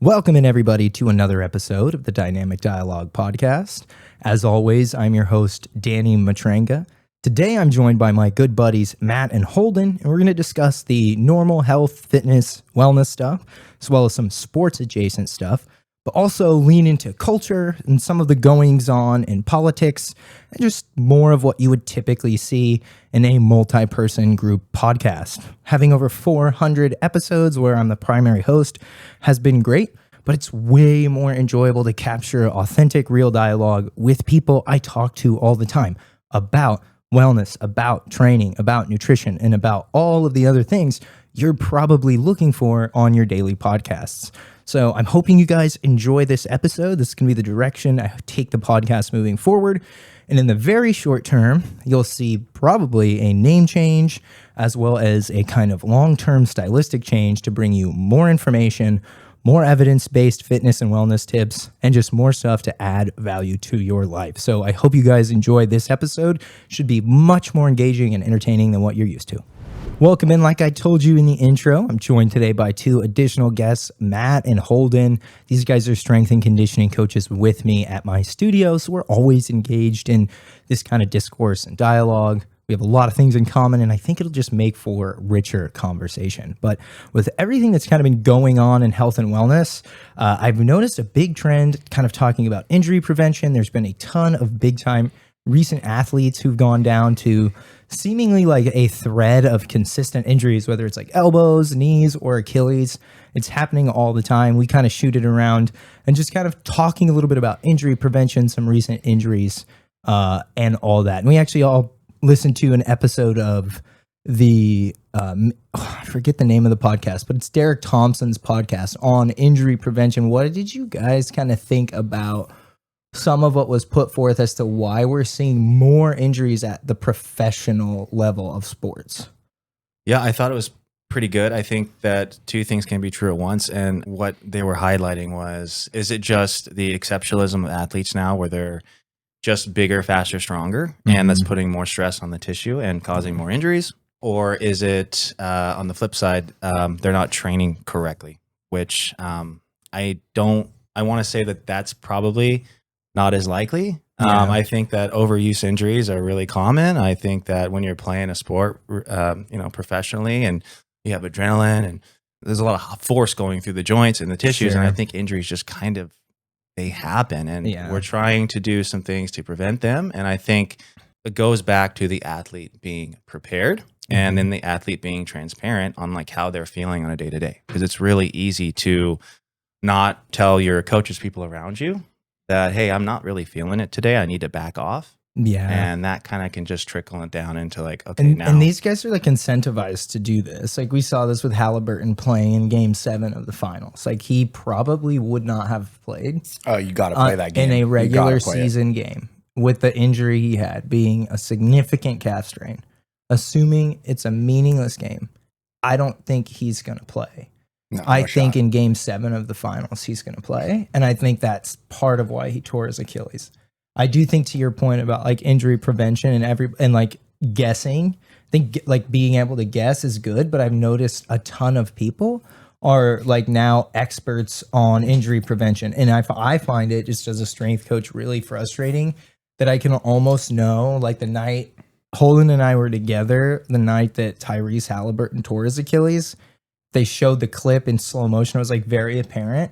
Welcome in, everybody, to another episode of the Dynamic Dialogue podcast. As always, I'm your host, DANNYMATRANGA. Today, I'm joined by my good buddies, Matt and Holden, and we're going to discuss the normal health, fitness, wellness stuff, as well as some sports-adjacent stuff, but also lean into culture and some of the goings-on in politics, and just more of what you would typically see in a multi-person group podcast. Having over 400 episodes where I'm the primary host has been great, but it's way more enjoyable to capture authentic, real dialogue with people I talk to all the time about wellness, about training, about nutrition, and about all of the other things you're probably looking for on your daily podcasts. So I'm hoping you guys enjoy this episode. This is going to be the direction I take the podcast moving forward. And in the very short term, you'll see probably a name change as well as a kind of long-term stylistic change to bring you more information, more evidence-based fitness and wellness tips, and just more stuff to add value to your life. So I hope you guys enjoy this episode. Should be much more engaging and entertaining than what you're used to. Welcome in. Like I told you in the intro, I'm joined today by two additional guests, Matt and Holden. These guys are strength and conditioning coaches with me at my studio, so we're always engaged in this kind of discourse and dialogue. We have a lot of things in common, and I think it'll just make for richer conversation. But with everything that's kind of been going on in health and wellness, I've noticed a big trend kind of talking about injury prevention. There's been a ton of big-time recent athletes who've gone down to seemingly like a thread of consistent injuries, whether it's like elbows, knees, or Achilles. It's happening all the time. We kind of shoot it around and just kind of talking a little bit about injury prevention, some recent injuries, and all that. And we actually all listened to an episode of the, I forget the name of the podcast, but it's Derek Thompson's podcast on injury prevention. What did you guys kind of think about some of what was put forth as to why we're seeing more injuries at the professional level of sports? Yeah, I thought it was pretty good. I think that two things can be true at once. And what they were highlighting was, is it just the exceptionalism of athletes now where they're just bigger, faster, stronger, and that's putting more stress on the tissue and causing more injuries? Or is it on the flip side, they're not training correctly, which I want to say that that's probably not as likely. I think that overuse injuries are really common. I think that when you're playing a sport, professionally, and you have adrenaline and there's a lot of force going through the joints and the tissues, and I think injuries just kind of, they happen, and we're trying to do some things to prevent them. And I think it goes back to the athlete being prepared and then the athlete being transparent on like how they're feeling on a day to day, because it's really easy to not tell your coaches, people around you, that, hey, I'm not really feeling it today. I need to back off. Yeah. And that kind of can just trickle it down into like, okay, now. And these guys are like incentivized to do this. Like we saw this with Halliburton playing in game 7 of the finals. Like he probably would not have played. Oh, you got to play that game. In a regular season game with the injury he had being a significant calf strain. Assuming it's a meaningless game, I don't think he's going to play. No, I think in game 7 of the finals, he's going to play. And I think that's part of why he tore his Achilles. I do think, to your point about like injury prevention and like guessing, I think like being able to guess is good, but I've noticed a ton of people are like now experts on injury prevention. And I find it just as a strength coach really frustrating that I can almost know, like the night Holden and I were together, the night that Tyrese Halliburton tore his Achilles, they showed the clip in slow motion. It was like very apparent.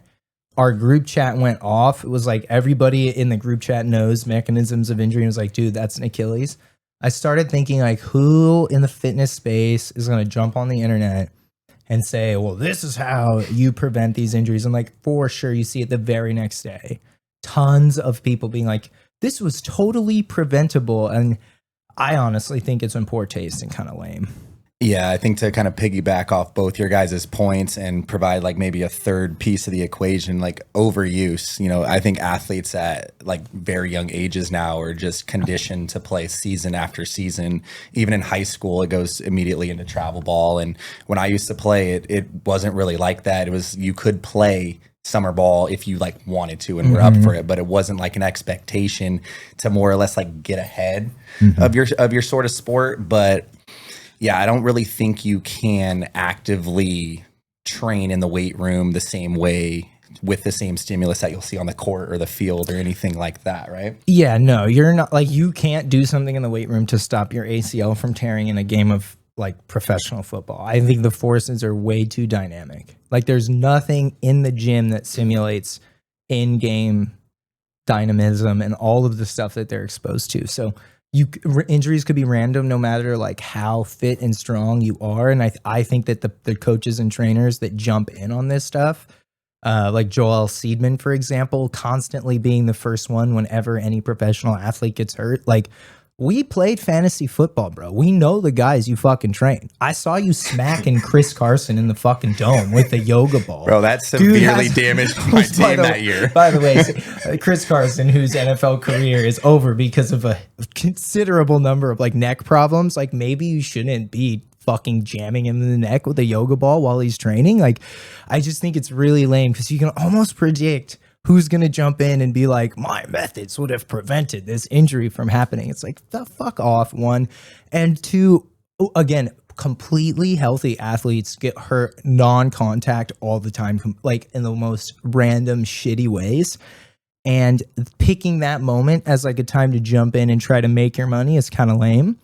Our group chat went off. It was like everybody in the group chat knows mechanisms of injury. It was like, dude, that's an Achilles. I started thinking like, who in the fitness space is going to jump on the internet and say, well, this is how you prevent these injuries? And like, for sure, you see it the very next day. Tons of people being like, this was totally preventable. And I honestly think it's in poor taste and kind of lame. Yeah, I think to kind of piggyback off both your guys' points and provide like maybe a third piece of the equation, like overuse. You know, I think athletes at like very young ages now are just conditioned to play season after season. Even in high school, it goes immediately into travel ball. And when I used to play, it wasn't really like that. It was, you could play summer ball if you like wanted to and were up for it, but it wasn't like an expectation to more or less like get ahead of your sort of sport. But yeah, I don't really think you can actively train in the weight room the same way with the same stimulus that you'll see on the court or the field or anything like that, right? Yeah, no, you're not like you can't do something in the weight room to stop your ACL from tearing in a game of like professional football. I think the forces are way too dynamic. Like there's nothing in the gym that simulates in-game dynamism and all of the stuff that they're exposed to. So injuries could be random no matter like how fit and strong you are. And I think that the coaches and trainers that jump in on this stuff, like Joel Seedman, for example, constantly being the first one whenever any professional athlete gets hurt. Like we played fantasy football, bro. We know the guys you fucking train. I saw you smacking Chris Carson in the fucking dome with the yoga ball. Bro, that severely damaged my team that year. By the way, Chris Carson, whose NFL career is over because of a considerable number of like neck problems, like maybe you shouldn't be fucking jamming him in the neck with a yoga ball while he's training. Like, I just think it's really lame because you can almost predict who's going to jump in and be like, my methods would have prevented this injury from happening. It's like, the fuck off, one. And two, again, completely healthy athletes get hurt non-contact all the time, like in the most random, shitty ways. And picking that moment as like a time to jump in and try to make your money is kind of lame.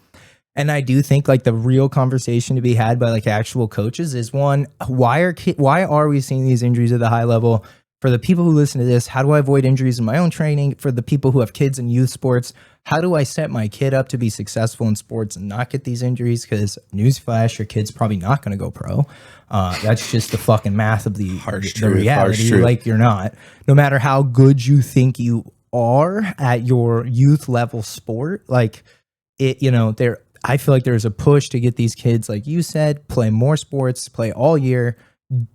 And I do think like the real conversation to be had by like actual coaches is one, why are we seeing these injuries at the high level? For the people who listen to this, how do I avoid injuries in my own training? For the people who have kids in youth sports, how do I set my kid up to be successful in sports and not get these injuries? Because newsflash, your kid's probably not going to go pro. That's just the fucking math of the reality. Like you're not. No matter how good you think you are at your youth level sport, like it, you know, I feel like there's a push to get these kids, like you said, play more sports, play all year.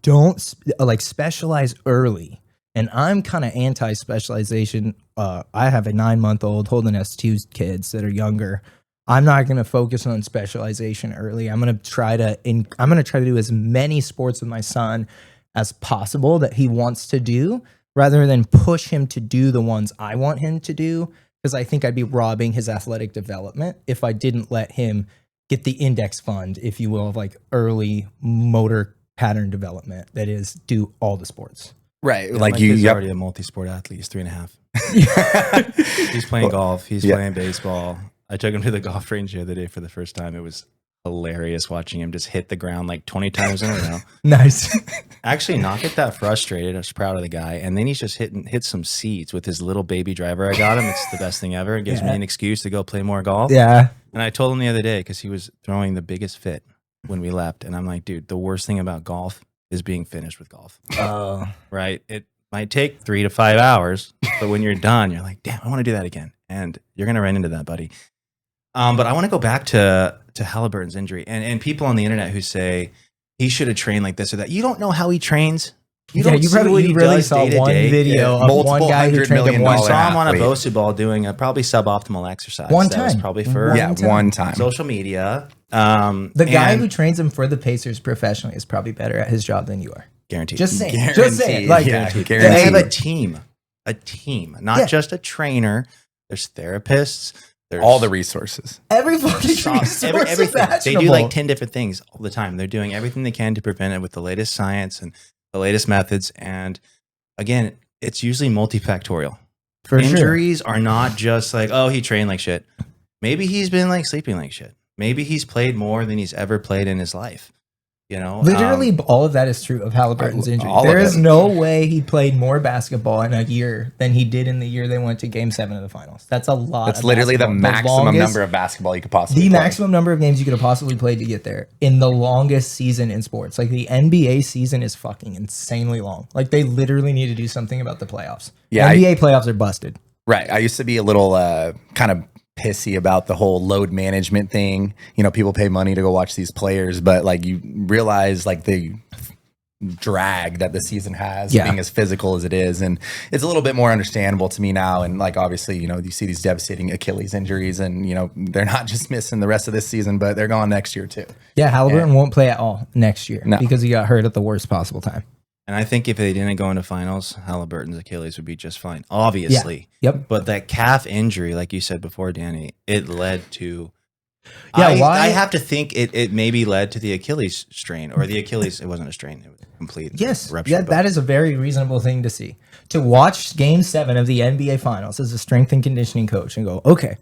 Don't like specialize early. And I'm kind of anti-specialization. I have a 9-month-old. Holden has 2 kids that are younger. I'm not going to focus on specialization early. I'm going to try to do as many sports with my son as possible that he wants to do, rather than push him to do the ones I want him to do, because I think I'd be robbing his athletic development if I didn't let him get the index fund, if you will, of like early motor pattern development, that is, do all the sports. Right. Yeah, like he's already a multi-sport athlete. He's 3.5. He's playing golf. He's playing baseball. I took him to the golf range the other day for the first time. It was hilarious watching him just hit the ground like 20 times in a row. Nice. Actually, not get that frustrated. I was proud of the guy. And then he's just hit some seeds with his little baby driver I got him. It's the best thing ever. It gives me an excuse to go play more golf. Yeah. And I told him the other day, because he was throwing the biggest fit when we left. And I'm like, dude, the worst thing about golf is being finished with golf. Oh. Right? It might take 3 to 5 hours, but when you're done, you're like, damn, I want to do that again. And you're going to run into that, buddy. But I want to go back to Halliburton's injury and people on the internet who say he should have trained like this or that. You don't know how he trains. You really saw one video of one guy who trained him once. Saw him on a Bosu ball doing a probably suboptimal exercise. One time. That was probably for one time. Social media. The guy who trains him for the Pacers professionally is probably better at his job than you are. Guaranteed. Just saying. Guaranteed. Just saying. Like, guaranteed. They have a team, not just a trainer. There's therapists. There's all the resources. Every fucking resource everything. imaginable. They do like 10 different things all the time. They're doing everything they can to prevent it with the latest science and the latest methods. And again, it's usually multifactorial. Injuries are not just like, oh, he trained like shit. Maybe he's been like sleeping like shit. Maybe he's played more than he's ever played in his life. You know, literally all of that is true of Halliburton's injury. There is no way he played more basketball in a year than he did in the year they went to Game 7 of the finals. That's a lot. That's literally the maximum number of basketball you could possibly play. The maximum number of games you could have possibly played to get there in the longest season in sports. Like the NBA season is fucking insanely long. Like they literally need to do something about the playoffs. Yeah, NBA playoffs are busted. Right. I used to be a little kind of pissy about the whole load management thing. You know, people pay money to go watch these players, but like you realize like the drag that the season has being as physical as it is, and it's a little bit more understandable to me now. And like obviously, you know, you see these devastating Achilles injuries, and you know they're not just missing the rest of this season, but they're gone next year too. Yeah, Halliburton won't play at all next year because he got hurt at the worst possible time. And I think if they didn't go into finals, Halliburton's Achilles would be just fine, obviously. Yeah. Yep. But that calf injury, like you said before, Danny, it led to Yeah, I have to think it maybe led to the Achilles strain, or the Achilles. It wasn't a strain; it was a complete rupture. Yeah, that is a very reasonable thing to see. To watch Game 7 of the NBA Finals as a strength and conditioning coach and go, okay,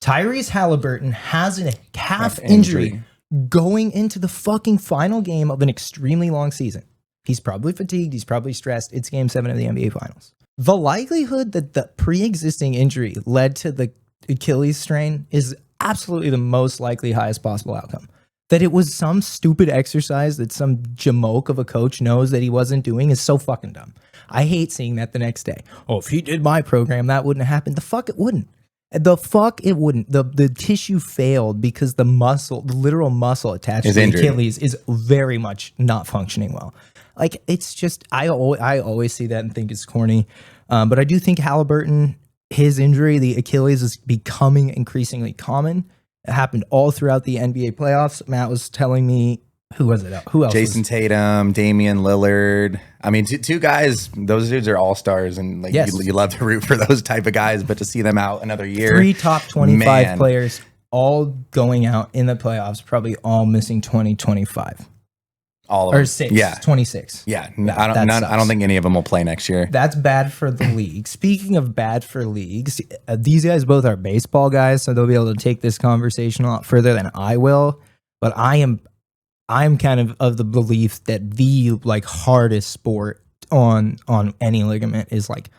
Tyrese Halliburton has a calf injury going into the fucking final game of an extremely long season. He's probably fatigued. He's probably stressed. It's Game 7 of the NBA Finals. The likelihood that the pre-existing injury led to the Achilles strain is absolutely the most likely highest possible outcome. That it was some stupid exercise that some jamoke of a coach knows that he wasn't doing is so fucking dumb. I hate seeing that the next day. Oh, if he did my program, that wouldn't happen. The fuck it wouldn't. The fuck it wouldn't. The tissue failed because the literal muscle attached to the Achilles is very much not functioning well. Like, it's just, I always see that and think it's corny. But I do think Halliburton, his injury, the Achilles, is becoming increasingly common. It happened all throughout the NBA playoffs. Matt was telling me, who was it? Who else? Jason Tatum, Damian Lillard. I mean, two guys, those dudes are all-stars, and like you love to root for those type of guys, but to see them out another year. 3 top 25 players all going out in the playoffs, probably all missing 2025. All of them. Or 26. Yeah, I don't think any of them will play next year. That's bad for the league. Speaking of bad for leagues, these guys both are baseball guys, so they'll be able to take this conversation a lot further than I will. But I'm kind of the belief that the like hardest sport on any ligament is like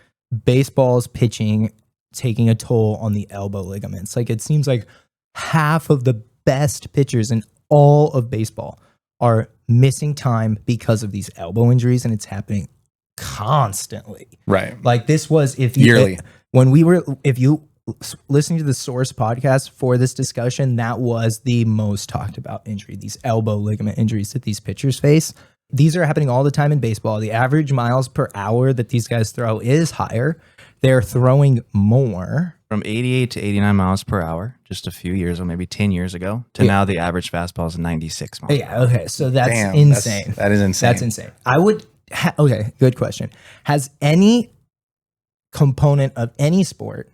baseball's pitching taking a toll on the elbow ligaments. Like, it seems like half of the best pitchers in all of baseball are missing time because of these elbow injuries, and it's happening constantly. Right. Like, this was yearly. If you listening to the Source podcast for this discussion, that was the most talked about injury, these elbow ligament injuries that these pitchers face. These are happening all the time in baseball. The average miles per hour that these guys throw is higher. They're throwing more. From 88 to 89 miles per hour, just a few years or maybe 10 years ago, to now the average fastball is 96 miles. Yeah, okay. So that's insane. That is insane. That's insane. Okay, good question. Has any component of any sport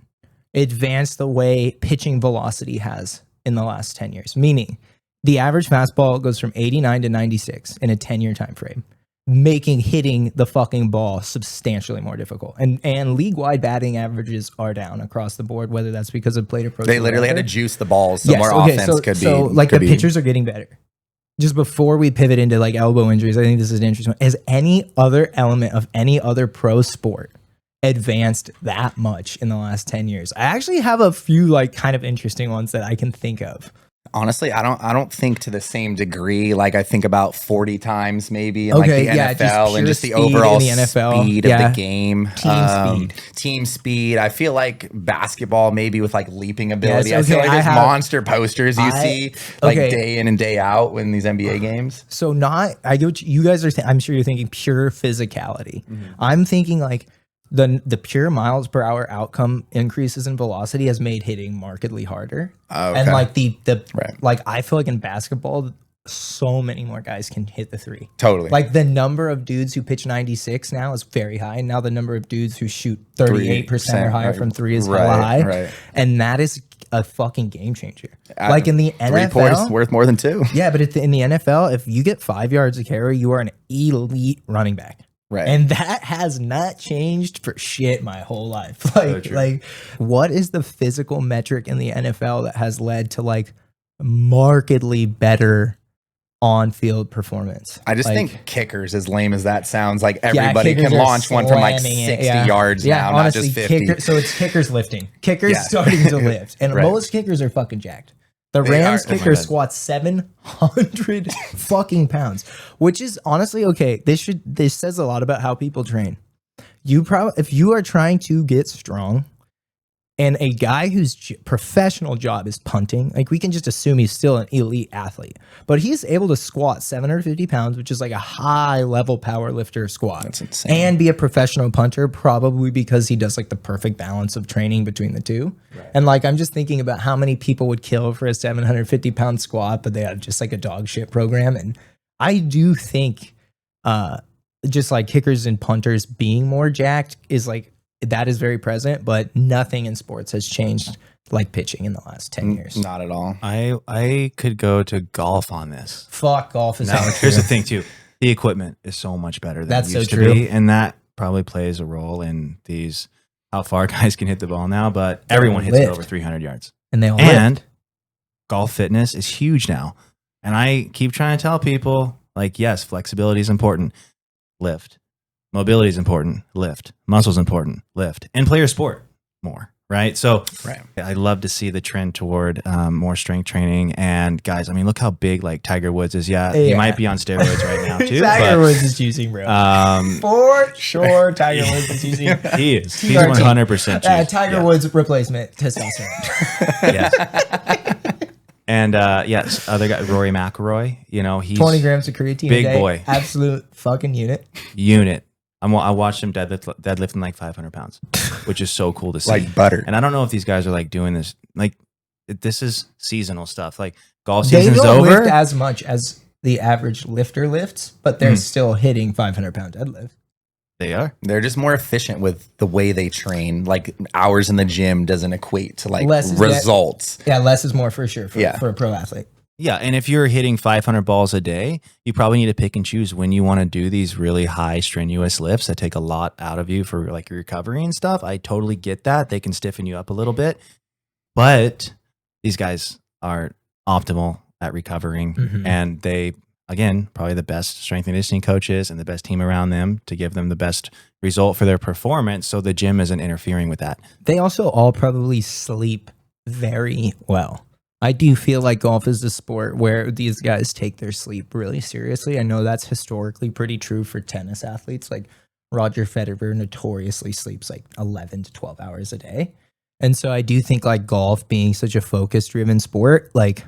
advanced the way pitching velocity has in the last 10 years? Meaning, the average fastball goes from 89 to 96 in a 10-year time frame, making hitting the fucking ball substantially more difficult. And league-wide batting averages are down across the board, whether that's because of plate approach. They literally had to juice the balls so more offense could be. So, like, the pitchers are getting better. Just before we pivot into, like, elbow injuries, I think this is an interesting one. Has any other element of any other pro sport advanced that much in the last 10 years? I actually have a few, like, kind of interesting ones that I can think of. Honestly, I don't think to the same degree. Like, I think about 40 times maybe in like the NFL and just the overall speed of the game. Team speed. I feel like basketball maybe with like leaping ability. I feel like there's monster posters you see like day in and day out in these NBA games. So I get what you guys are I'm sure you're thinking pure physicality. Mm-hmm. I'm thinking like the pure miles per hour outcome increases in velocity has made hitting markedly harder. And like like, I feel like in basketball, so many more guys can hit the three. Totally. Like, the number of dudes who pitch 96 now is very high. Now the number of dudes who shoot 38% or higher from three is hella high. Right. And that is a fucking game changer. Like, in the NFL, 3 points worth more than 2. Yeah, but in the NFL, if you get 5 yards of carry, you are an elite running back. Right. And that has not changed for shit my whole life. Like, what is the physical metric in the NFL that has led to like markedly better on-field performance? I just think kickers, as lame as that sounds, like everybody can launch one from like 60 yards now, honestly, not just 50. So it's kickers lifting. Kickers starting to lift. And most kickers are fucking jacked. The Rams kicker squats 700 fucking pounds, which is honestly okay. This says a lot about how people train. If you are trying to get strong, and a guy whose professional job is punting, like, we can just assume he's still an elite athlete, but he's able to squat 750 pounds, which is like a high level power lifter squat. That's insane. And be a professional punter, probably because he does like the perfect balance of training between the two. Right. And like, I'm just thinking about how many people would kill for a 750 pound squat, but they have just like a dog shit program. And I do think just like kickers and punters being more jacked is like, that is very present, but nothing in sports has changed like pitching in the last 10 years. Not at all. I could go to golf on this. Fuck, golf is Now, so here's the true. thing too. The equipment is so much better than That's it so used to true. be. And that probably plays a role in these how far guys can hit the ball now, but everyone hits it lift. over 300 yards. And they all And lift. golf fitness is huge now. And I keep trying to tell people, like, yes, flexibility is important. Lift. Mobility is important. Lift. Muscle is important. Lift. And play your sport more. Right. So Right. I love to see the trend toward more strength training. And guys, I mean, look how big like Tiger Woods is. Yeah. He Yeah. might be on steroids right now too. Tiger Woods is juicing, bro. but, For sure, Tiger Woods is juicing. he is. He's TRT. 100% juiced. Tiger Yeah. Woods replacement testosterone. Yes. And yes, other guy, Rory McIlroy, you know, he's 20 grams of creatine big a day. boy. Absolute fucking unit. unit. I watched him deadlifting like 500 pounds, which is so cool to see. Like butter. And I don't know if these guys are like doing this. Like this is seasonal stuff. Like golf They season's don't over. lift as much as the average lifter lifts, but they're still hitting 500-pound deadlift. They are. They're just more efficient with the way they train. Like hours in the gym doesn't equate to like Less is results. Yeah, less is more for sure for a pro athlete. Yeah, and if you're hitting 500 balls a day, you probably need to pick and choose when you want to do these really high strenuous lifts that take a lot out of you for like your recovery and stuff. I totally get that. They can stiffen you up a little bit, but these guys are optimal at recovering, and they, again, probably the best strength and conditioning coaches and the best team around them to give them the best result for their performance. So the gym isn't interfering with that. They also all probably sleep very well. I do feel like golf is a sport where these guys take their sleep really seriously. I know that's historically pretty true for tennis athletes. Like Roger Federer notoriously sleeps like 11 to 12 hours a day. And so I do think like golf being such a focus driven sport, like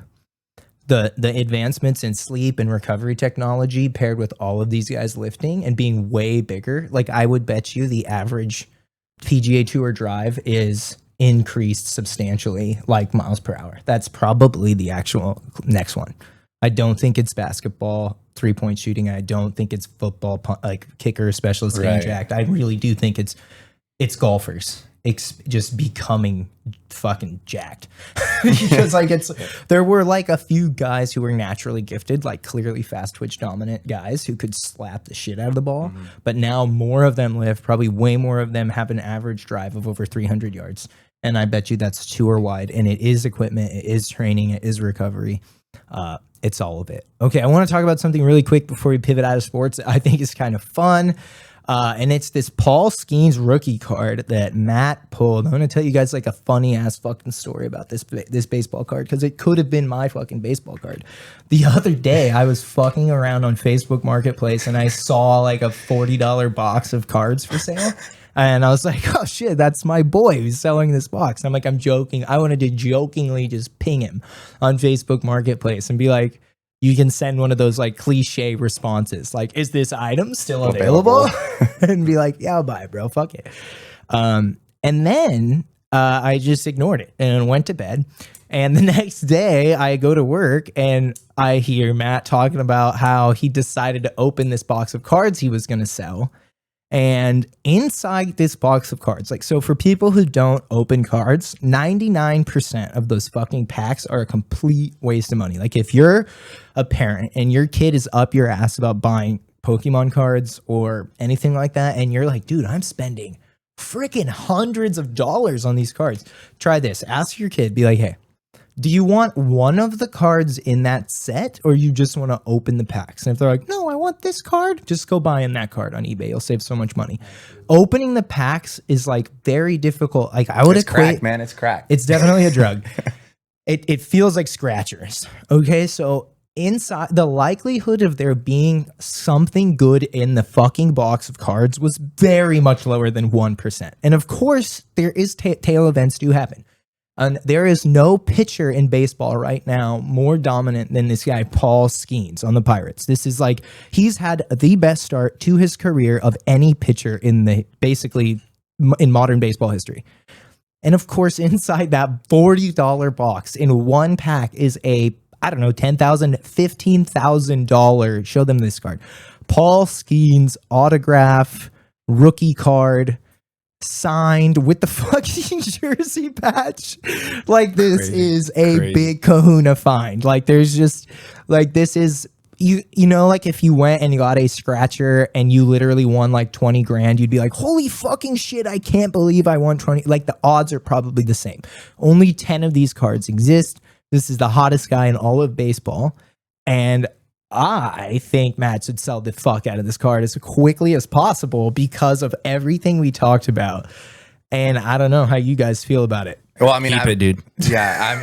the advancements in sleep and recovery technology paired with all of these guys lifting and being way bigger, like I would bet you the average PGA Tour drive is increased substantially, like miles per hour. That's probably the actual next one. I don't think it's basketball 3-point shooting. I don't think it's football like kicker specialist getting jacked. I really do think it's golfers. It's just becoming fucking jacked because like there were like a few guys who were naturally gifted, like clearly fast twitch dominant guys who could slap the shit out of the ball. But now more of them lift, probably way more of them have an average drive of over 300 yards. And I bet you that's tour wide, and it is equipment, it is training, it is recovery. It's all of it. Okay. I want to talk about something really quick before we pivot out of sports. I think is kind of fun. And it's this Paul Skeens rookie card that Matt pulled. I'm going to tell you guys like a funny ass fucking story about this baseball card because it could have been my fucking baseball card. The other day, I was fucking around on Facebook Marketplace and I saw like a $40 box of cards for sale. And I was like, oh shit, that's my boy who's selling this box. I'm like, I'm joking. I wanted to jokingly just ping him on Facebook Marketplace and be like, you can send one of those like cliche responses, like, is this item still available? And be like, yeah, I'll buy it, bro. Fuck it. And then I just ignored it and went to bed. And the next day I go to work and I hear Matt talking about how he decided to open this box of cards he was going to sell. And inside this box of cards, like, so for people who don't open cards, 99% of those fucking packs are a complete waste of money. Like if you're a parent and your kid is up your ass about buying Pokemon cards or anything like that, and you're like, dude, I'm spending freaking hundreds of dollars on these cards. Try this. Ask your kid, be like, hey, do you want one of the cards in that set or you just want to open the packs? And if they're like, no, I want this card, just go buying that card on eBay. You'll save so much money. Opening the packs is like very difficult. Like I would equate, crack, man. It's crack. It's definitely a drug. It feels like scratchers. Okay. So inside, the likelihood of there being something good in the fucking box of cards was very much lower than 1%. And of course there is tail events do happen. And there is no pitcher in baseball right now more dominant than this guy, Paul Skeens on the Pirates. This is like, he's had the best start to his career of any pitcher in the basically in modern baseball history. And of course, inside that $40 box in one pack is a, I don't know, $10,000, $15,000. Show them this card. Paul Skeens autograph rookie card. signed with the fucking jersey patch. Like this Crazy. is a Crazy. big kahuna find. Like there's just like this is you know, like if you went and you got a scratcher and you literally won like 20 grand, you'd be like, holy fucking shit, I can't believe I won 20. Like the odds are probably the same. Only 10 of these cards exist. This is the hottest guy in all of baseball. And I think Matt should sell the fuck out of this card as quickly as possible because of everything we talked about. And I don't know how you guys feel about it. Well, I mean, Keep it, dude. Yeah,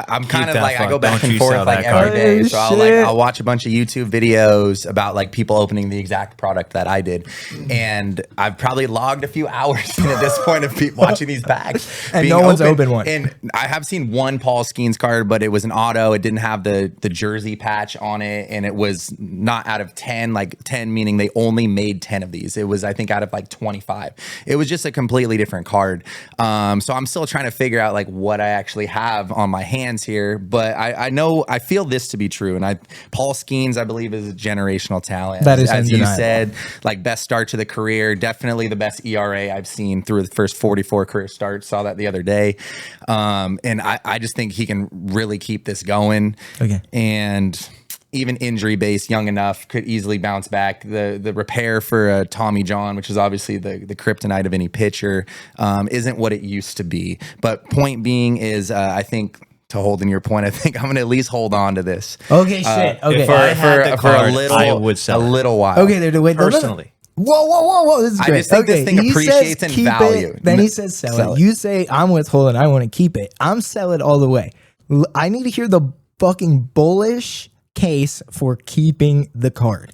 I'm kind of that like I go fuck. back Don't and you forth sell like that every card. day. Oh, So shit. I'll watch a bunch of YouTube videos about like people opening the exact product that I did, and I've probably logged a few hours in at this point of watching these packs. And being no one's opened one. And I have seen one Paul Skeens card, but it was an auto. It didn't have the jersey patch on it, and it was not out of 10. Like 10 meaning they only made 10 of these. It was I think out of like 25. It was just a completely different card. So I'm still trying to figure out like what I actually have on my hands here, but I know I feel this to be true. And Paul Skeens, I believe, is a generational talent. That is as you undeniable. said, like best start to the career, definitely the best ERA I've seen through the first 44 career starts. Saw that the other day, and I just think he can really keep this going. Okay. And even injury based, young enough, could easily bounce back. The repair for Tommy John, which is obviously the kryptonite of any pitcher, isn't what it used to be. But point being is, I think to hold in your point, I think I'm going to at least hold on to this. Okay, shit. Okay. If I had the for a card, little, I would sell a it. little while. Okay, wait. no, no, no. Personally. Whoa. This is I great. just think this thing he appreciates says in keep value. it, then he says sell it. You say I'm withholding. I want to keep it. I'm sell it all the way. I need to hear the fucking bullish case for keeping the card.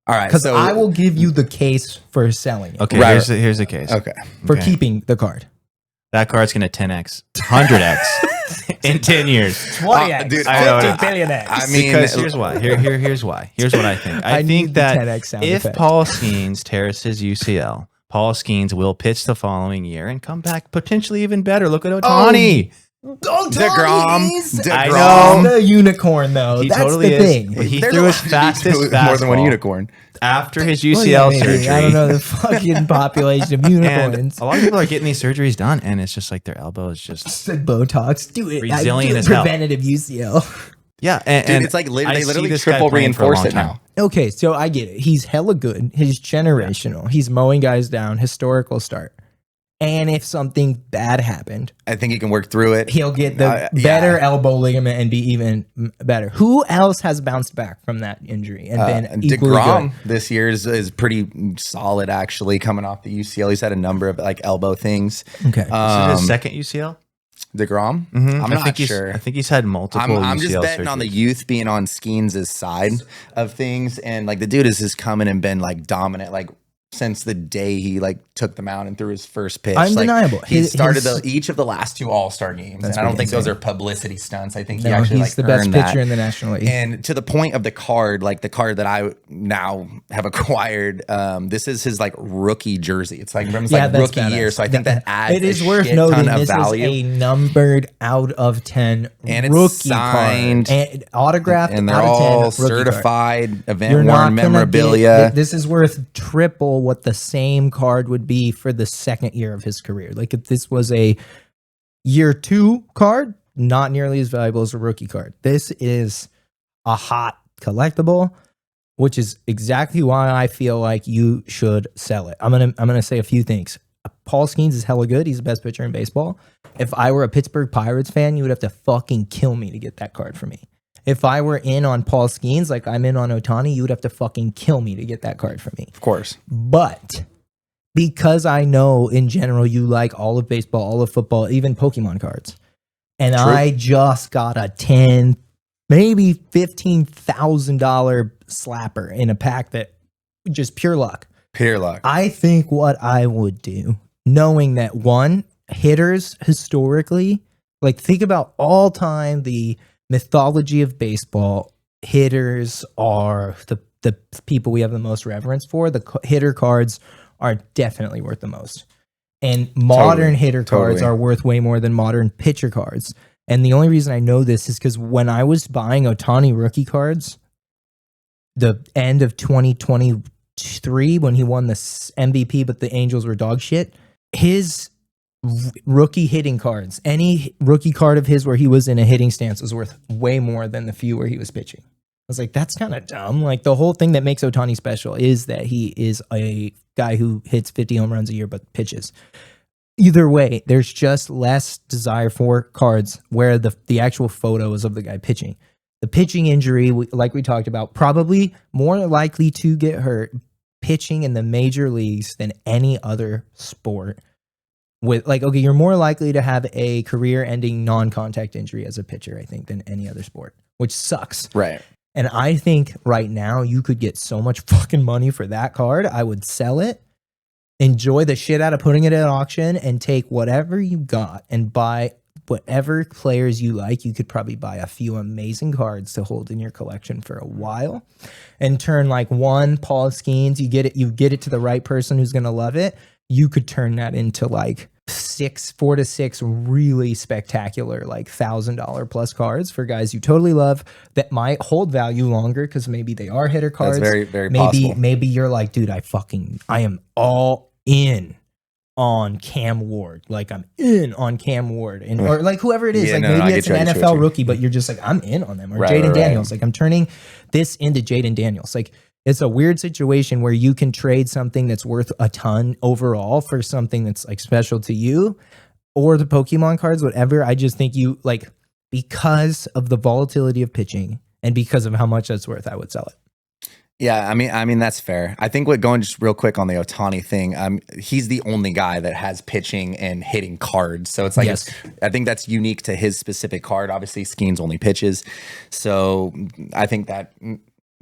All right, Because so I will give you the case for selling it. Okay, Right. here's the case. Okay. For Okay. keeping the card. That card's going to 10x, 100x in 10 years. 20x, dude, I know. 50 billion X. I mean, Because here's why. Here's why. Here's what I think. I I need think the that 10x sound if effect. Paul Skeens tears his UCL, Paul Skeens will pitch the following year and come back potentially even better. Look at Ohtani. DeGrom. I DeGrom. know. The unicorn, though. He That's totally the is. thing. He There's threw a his lot to fastest do with more than one fastball unicorn. after his Well, UCL yeah, maybe. surgery. I don't know the fucking population of And unicorns. a lot of people are getting these surgeries done, and it's just like their elbow is just Said Botox. Do it. Resilient do as hell. preventative UCL. yeah. And, Dude, and it's like I they see literally this guy triple playing for a reinforce long it time. now. Okay, so I get it. He's hella good. He's generational. He's mowing guys down. Historical start. And if something bad happened, I think he can work through it. he'll get the Yeah. better elbow ligament and be even better. Who else has bounced back from that injury and been equally DeGrom good? this year is pretty solid actually, coming off the UCL. He's had a number of like elbow things. Okay. Is it his second UCL? DeGrom? Mhm. I'm I not think sure. I think he's had multiple. I'm just UCL betting on the surgeries. youth being on Skeens' side of things, and like the dude has just come in and been like dominant, like since the day he like took them out and threw his first pitch. Undeniable. Like, he His- started his- each of the last two All-Star games, That's and I don't pretty think those insane. are publicity stunts. I think he No, actually he's like the best earned pitcher that. in the National League. And to the point of the card, like the card that I now have acquired, this is his like rookie jersey. It's like from his like that's rookie badass. year, so I think that adds it is a worth shit noting ton of this value. is a numbered out of 10 And it's rookie signed, card. And autographed and they're out of 10 all rookie card. certified event You're worn not gonna memorabilia. get, this is worth triple what the same card would be for the second year of his career. Like if this was a year 2 card, not nearly as valuable as a rookie card. This is a hot collectible, which is exactly why I feel like you should sell it. I'm gonna say a few things. Paul Skeens is hella good. He's the best pitcher in baseball. If I were a Pittsburgh Pirates fan, you would have to fucking kill me to get that card for me. If I were in on Paul Skeens like I'm in on Ohtani, you would have to fucking kill me to get that card for me. Of course. But because I know in general you like all of baseball, all of football, even Pokemon cards, and True. I just got a $10,000, maybe $15,000 slapper in a pack that just pure luck. Pure luck. I think what I would do, knowing that one, hitters historically, like think about all time the mythology of baseball, hitters are the people we have the most reverence for. The hitter cards are definitely worth the most. And modern hitter cards totally. are worth way more than modern pitcher cards. And the only reason I know this is because when I was buying Ohtani rookie cards, the end of 2022, 3 when he won the MVP, but the Angels were dog shit. His rookie hitting cards, any rookie card of his where he was in a hitting stance was worth way more than the few where he was pitching. I was like, that's kind of dumb. Like the whole thing that makes Ohtani special is that he is a guy who hits 50 home runs a year but pitches. Either way, there's just less desire for cards where the actual photo is of the guy pitching. The pitching injury, like we talked about, probably more likely to get hurt pitching in the major leagues than any other sport. With like, okay, you're more likely to have a career-ending non-contact injury as a pitcher, I think, than any other sport, which sucks. Right. And I think right now you could get so much fucking money for that card. I would sell it, enjoy the shit out of putting it at auction, and take whatever you got and buy whatever players you like. You could probably buy a few amazing cards to hold in your collection for a while and turn like one Paul Skeens. You get it to the right person who's going to love it. You could turn that into like 4 to 6 really spectacular, like $1,000 plus cards for guys you totally love that might hold value longer because maybe they are hitter cards. That's very, very possible. Maybe you're like, dude, I am all in on Cam Ward. Like I'm in on Cam Ward and or like whoever it is. Yeah, like no, maybe it's an NFL rookie, but you're just like, I'm in on them. Or Jaden Daniels. Like I'm turning this into Jaden Daniels. Like it's a weird situation where you can trade something that's worth a ton overall for something that's like special to you or the Pokemon cards, whatever. I just think you like, because of the volatility of pitching and because of how much that's worth, I would sell it. Yeah, I mean that's fair. I think going just real quick on the Ohtani thing, he's the only guy that has pitching and hitting cards. So it's like, Yes. I think that's unique to his specific card. Obviously, Skeens only pitches. So I think that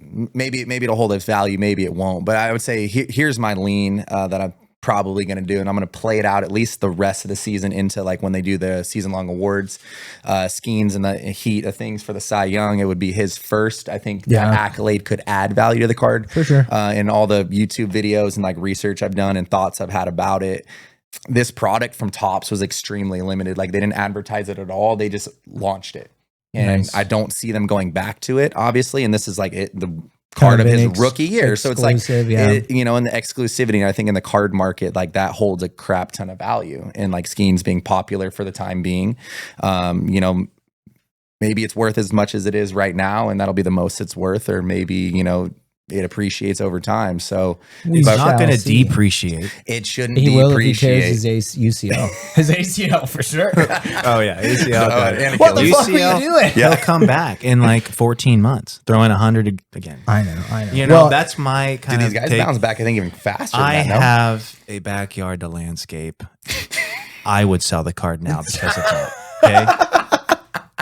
maybe it'll hold its value, maybe it won't. But I would say here's my lean that I'm probably going to do, and I'm going to play it out at least the rest of the season into like when they do the season-long awards, Skeens and the heat of things for the Cy Young. It would be his first. I think that accolade could add value to the card for sure. In all the YouTube videos and like research I've done and thoughts I've had about it, this product from Topps was extremely limited. Like they didn't advertise it at all. They just launched it. And Nice. I don't see them going back to it, obviously. And this is like the card of his rookie year. So it's like, you know, in the exclusivity, I think in the card market, like that holds a crap ton of value. And like Skeens being popular for the time being, you know, maybe it's worth as much as it is right now, and that'll be the most it's worth, or maybe, you know, it appreciates over time. So it's not going to depreciate. It shouldn't he will depreciate. If he tears his UCL. His ACL for sure. Oh yeah, ACL. What the fuck are you doing? He'll come back in like 14 months, throwing 100 again. I know. You know, that's my kind of. These guys bounce back, I think, even faster. I have a backyard to landscape. I would sell the card now because of that. Okay.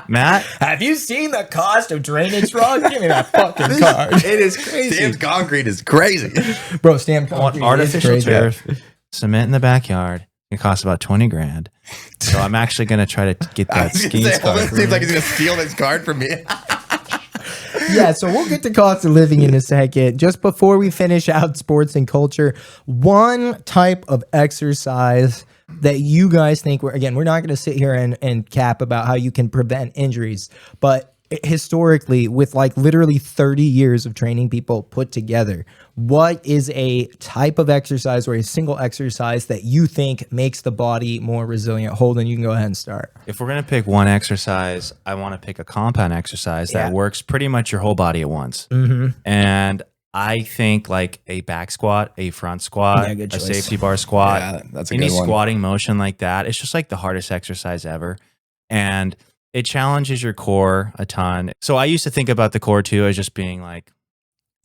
Matt, have you seen the cost of drainage rock? Give me that fucking card. It is crazy. Stamped concrete is crazy. Bro, stamped concrete artificial turf, cement in the backyard. It costs about 20 grand. So I'm actually going to try to get that Skeens card. It seems like he's going to steal this card from me. Yeah, so we'll get to cost of living in a second. Just before we finish out sports and culture, one type of exercise that you guys think we're not going to sit here and cap about how you can prevent injuries, but historically, with like literally 30 years of training people put together, what is a type of exercise or a single exercise that you think makes the body more resilient? Holden, you can go ahead and start. If we're going to pick one exercise, I want to pick a compound exercise that works pretty much your whole body at once. Mm-hmm. And I think like a back squat, a front squat, a safety bar squat, that's a any good one. squatting motion like that. It's just like the hardest exercise ever. And it challenges your core a ton. So I used to think about the core too as just being like,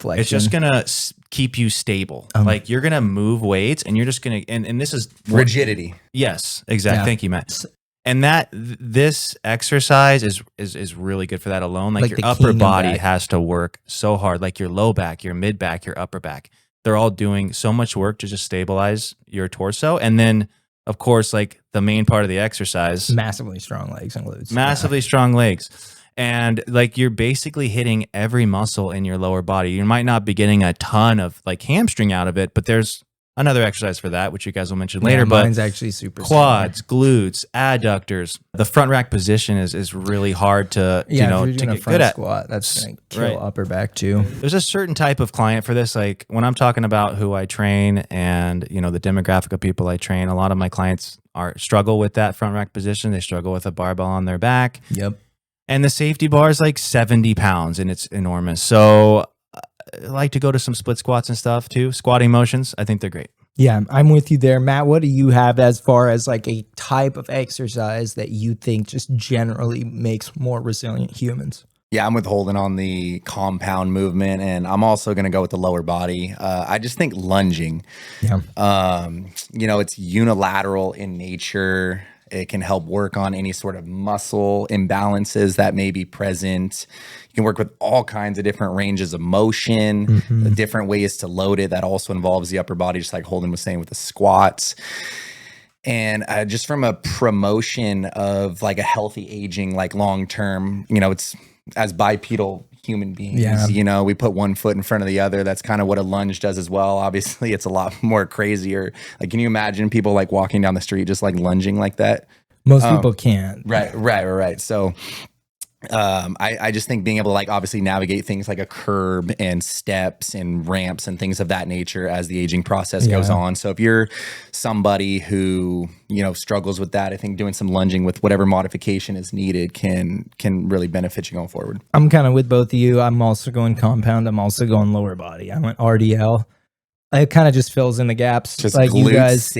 flexion. It's just going to keep you stable. Like you're going to move weights and you're just going to, and this is rigidity. Yes, exactly. Yeah. Thank you, Matt. And this exercise is really good for that alone. Like your upper body has to work so hard, like your low back, your mid back, your upper back. They're all doing so much work to just stabilize your torso. And then, of course, like the main part of the exercise, massively strong legs and glutes. Massively strong legs. And like you're basically hitting every muscle in your lower body. You might not be getting a ton of like hamstring out of it, but there's another exercise for that, which you guys will mention later. Mine's But actually super quads, glutes, adductors. The front rack position is really hard to Yeah, you know if you're to doing a get front good at. squat, that's gonna kill Right. upper back too. There's a certain type of client for this. Like when I'm talking about who I train and the demographic of people I train, a lot of my clients struggle with that front rack position. They struggle with a barbell on their back. Yep. And the safety bar is like 70 pounds and it's enormous. So I like to go to some split squats and stuff too. Squatting motions, I think they're great. Yeah, I'm with you there. Matt, what do you have as far as like a type of exercise that you think just generally makes more resilient humans? Yeah, I'm with Holden on the compound movement, and I'm also going to go with the lower body. I just think lunging, Yeah. It's unilateral in nature. It can help work on any sort of muscle imbalances that may be present. You can work with all kinds of different ranges of motion, different ways to load it. That also involves the upper body, just like Holden was saying with the squats. And just from a promotion of like a healthy aging, like long term, it's as bipedal human beings, we put one foot in front of the other. That's kind of what a lunge does as well. Obviously, it's a lot more crazier. Like, can you imagine people like walking down the street just like lunging like that? Most people can't. Right. So I just think being able to like obviously navigate things like a curb and steps and ramps and things of that nature as the aging process goes on. So if you're somebody who, struggles with that, I think doing some lunging with whatever modification is needed can really benefit you going forward. I'm kind of with both of you. I'm also going compound. I'm also going lower body. I went RDL. It kind of just fills in the gaps. Just like you guys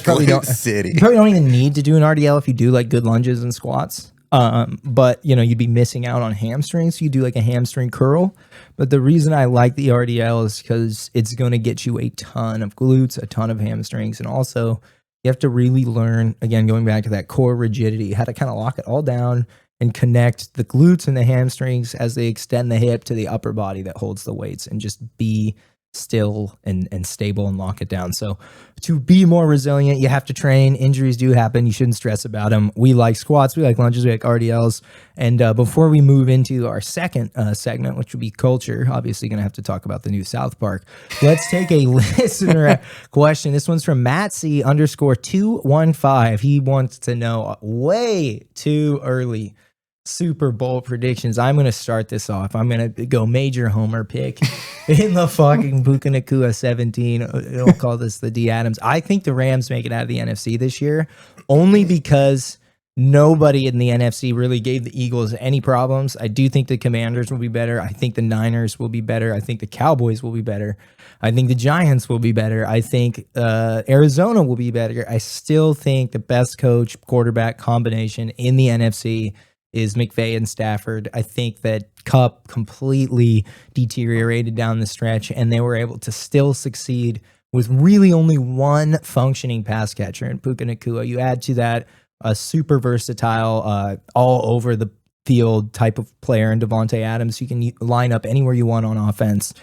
probably don't. You probably don't even need to do an RDL if you do like good lunges and squats. But you'd be missing out on hamstrings. So you do like a hamstring curl. But the reason I like the RDL is because it's going to get you a ton of glutes, a ton of hamstrings, and also you have to really learn, again, going back to that core rigidity, how to kind of lock it all down and connect the glutes and the hamstrings as they extend the hip to the upper body that holds the weights, and just be still and stable and lock it down. So to be more resilient, you have to train. Injuries do happen. You shouldn't stress about them. We like squats, we like lunges, we like RDLs. And before we move into our second segment, which would be culture, obviously going to have to talk about the new South Park. Let's take a listener question. This one's from Matsy_215. He wants to know, way too early Super Bowl predictions. I'm going to start this off. I'm going to go major homer pick in the fucking Puka Nacua 17. We'll call this the D Adams. I think the Rams make it out of the NFC this year, only because nobody in the NFC really gave the Eagles any problems. I do think the Commanders will be better. I think the Niners will be better. I think the Cowboys will be better. I think the Giants will be better. I think Arizona will be better. I still think the best coach quarterback combination in the NFC is McVay and Stafford. I think that Kupp completely deteriorated down the stretch, and they were able to still succeed with really only one functioning pass catcher in Puka Nacua. You add to that a super versatile, all over the field type of player in Devontae Adams. You can line up anywhere you want on offense,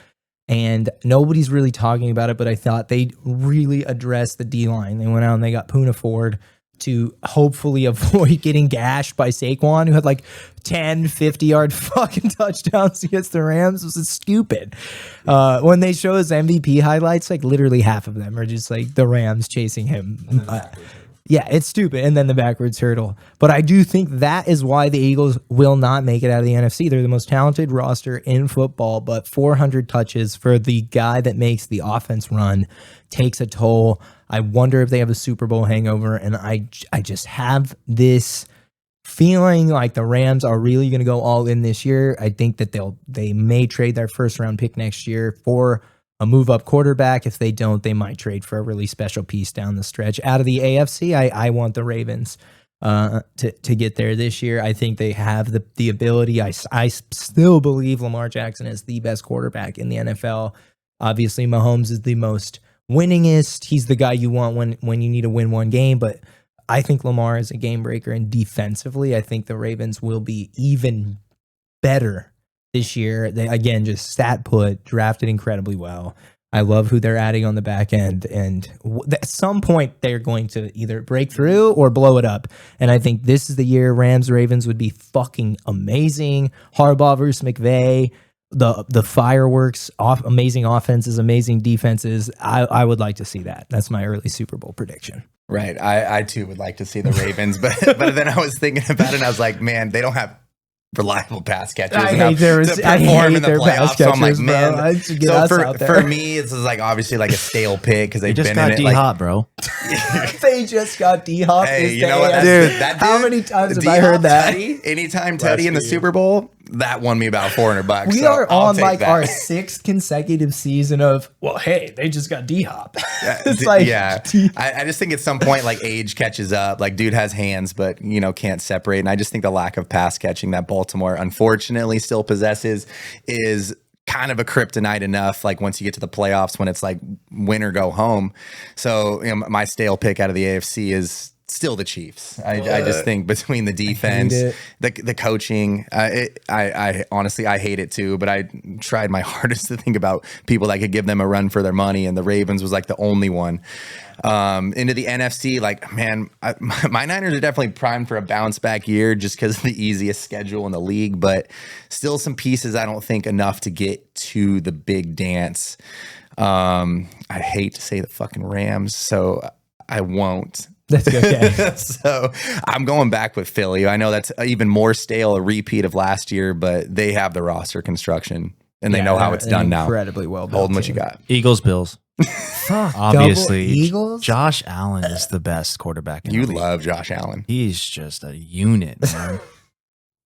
and nobody's really talking about it, but I thought they really addressed the D-line. They went out and they got Poona Ford to hopefully avoid getting gashed by Saquon, who had like 10, 50-yard fucking touchdowns against the Rams. This is stupid. When they show his MVP highlights, like literally half of them are just like the Rams chasing him. Yeah, it's stupid. And then the backwards hurdle. But I do think that is why the Eagles will not make it out of the NFC. They're the most talented roster in football, but 400 touches for the guy that makes the offense run takes a toll. I wonder if they have a Super Bowl hangover, and I just have this feeling like the Rams are really going to go all in this year. I think that they may trade their first round pick next year for a move up quarterback. If they don't, they might trade for a really special piece down the stretch. Out of the AFC, I want the Ravens to get there this year. I think they have the ability. I still believe Lamar Jackson is the best quarterback in the NFL. Obviously, Mahomes is the most winningest. He's the guy you want when you need to win one game, but I think Lamar is a game breaker, and defensively, I think the Ravens will be even better this year. They, again, just stat put, drafted incredibly well. I love who they're adding on the back end, and at some point they're going to either break through or blow it up. And I think this is the year Rams Ravens would be fucking amazing. Harbaugh versus McVay. the fireworks, amazing offenses, amazing defenses. I would like to see that. That's my early Super Bowl prediction. Right. I too would like to see the Ravens, but then I was thinking about it and I was like, man, they don't have reliable pass catchers enough to perform in the playoffs. So I'm like, man. So for me, this is like obviously like a stale pick because they've just been got in it. D-Hop, bro. They just got D-Hop. Hey, you know what, dude? How many times have I heard that? Anytime Teddy in the Super Bowl, that won me about $400. We so are I'll on take like that. our 6th consecutive season of, well, hey, they just got D-Hop. It's like, yeah, I just think at some point like age catches up. Like dude has hands, but can't separate. And I just think the lack of pass catching that Baltimore unfortunately still possesses is kind of a kryptonite enough. Like once you get to the playoffs, when it's like win or go home. So my stale pick out of the AFC is still the Chiefs. I just think between the defense, the coaching, I honestly, I hate it too, but I tried my hardest to think about people that could give them a run for their money. And the Ravens was like the only one. Into the NFC, like, man, my Niners are definitely primed for a bounce back year just because of the easiest schedule in the league, but still some pieces I don't think enough to get to the big dance. I hate to say the fucking Rams, so I won't. That's okay. So I'm going back with Philly. I know that's even more stale, a repeat of last year, but they have the roster construction and they know how it's done now. Incredibly well built. Hold what you got. Eagles, Bills. Fuck, Obviously, Eagles. Josh Allen is the best quarterback in You the league. love Josh Allen. He's just a unit, man.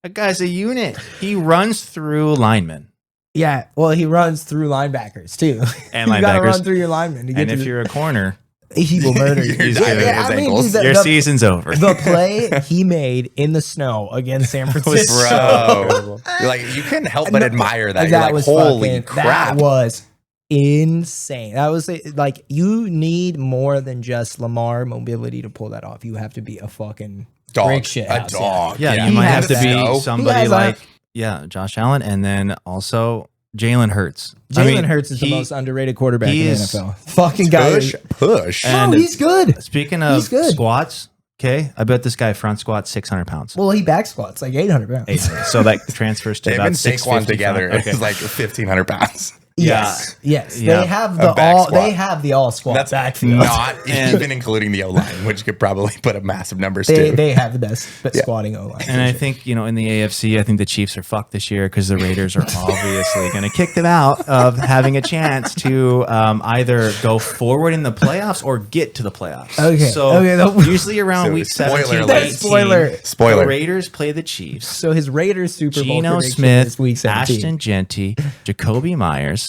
That guy's a unit. He runs through linemen. Yeah, well, he runs through linebackers too. And you got to linebackers. run through your linemen to get And to if you're a corner, he will murder you. You're diving his ankles. your season's over. The play he made in the snow against San Francisco. Bro, you're like, you couldn't help but admire that. You're like, was holy fucking, crap. That was insane. That was like, you need more than just Lamar mobility to pull that off. You have to be a fucking brick shit a house, dog. Yeah, He you might has have to be that. somebody like, Josh Allen, and then also Jalen Hurts. Jalen Hurts is the most underrated quarterback in the NFL. Fucking guy. Push. No, he's good. Speaking of squats, okay, I bet this guy front squats 600 pounds. Well, he back squats like 800 pounds. 800. So that transfers to They've about been Saquon 650 together. Okay. It's like 1,500 pounds. Yes, yes. Yeah. They have A the back all. squat. They have the all squat. That's backfield. not even including the O-line, which could probably put up massive numbers too. They have the best squatting O line. And I think, in the AFC, I think the Chiefs are fucked this year because the Raiders are obviously going to kick them out of having a chance to either go forward in the playoffs or get to the playoffs. Okay. So usually around So week spoiler 17, alert. 18, Spoiler. the Raiders play the Chiefs. So his Raiders Super Bowl Geno prediction Smith, is week 17. Ashton Genty, Jacoby Myers.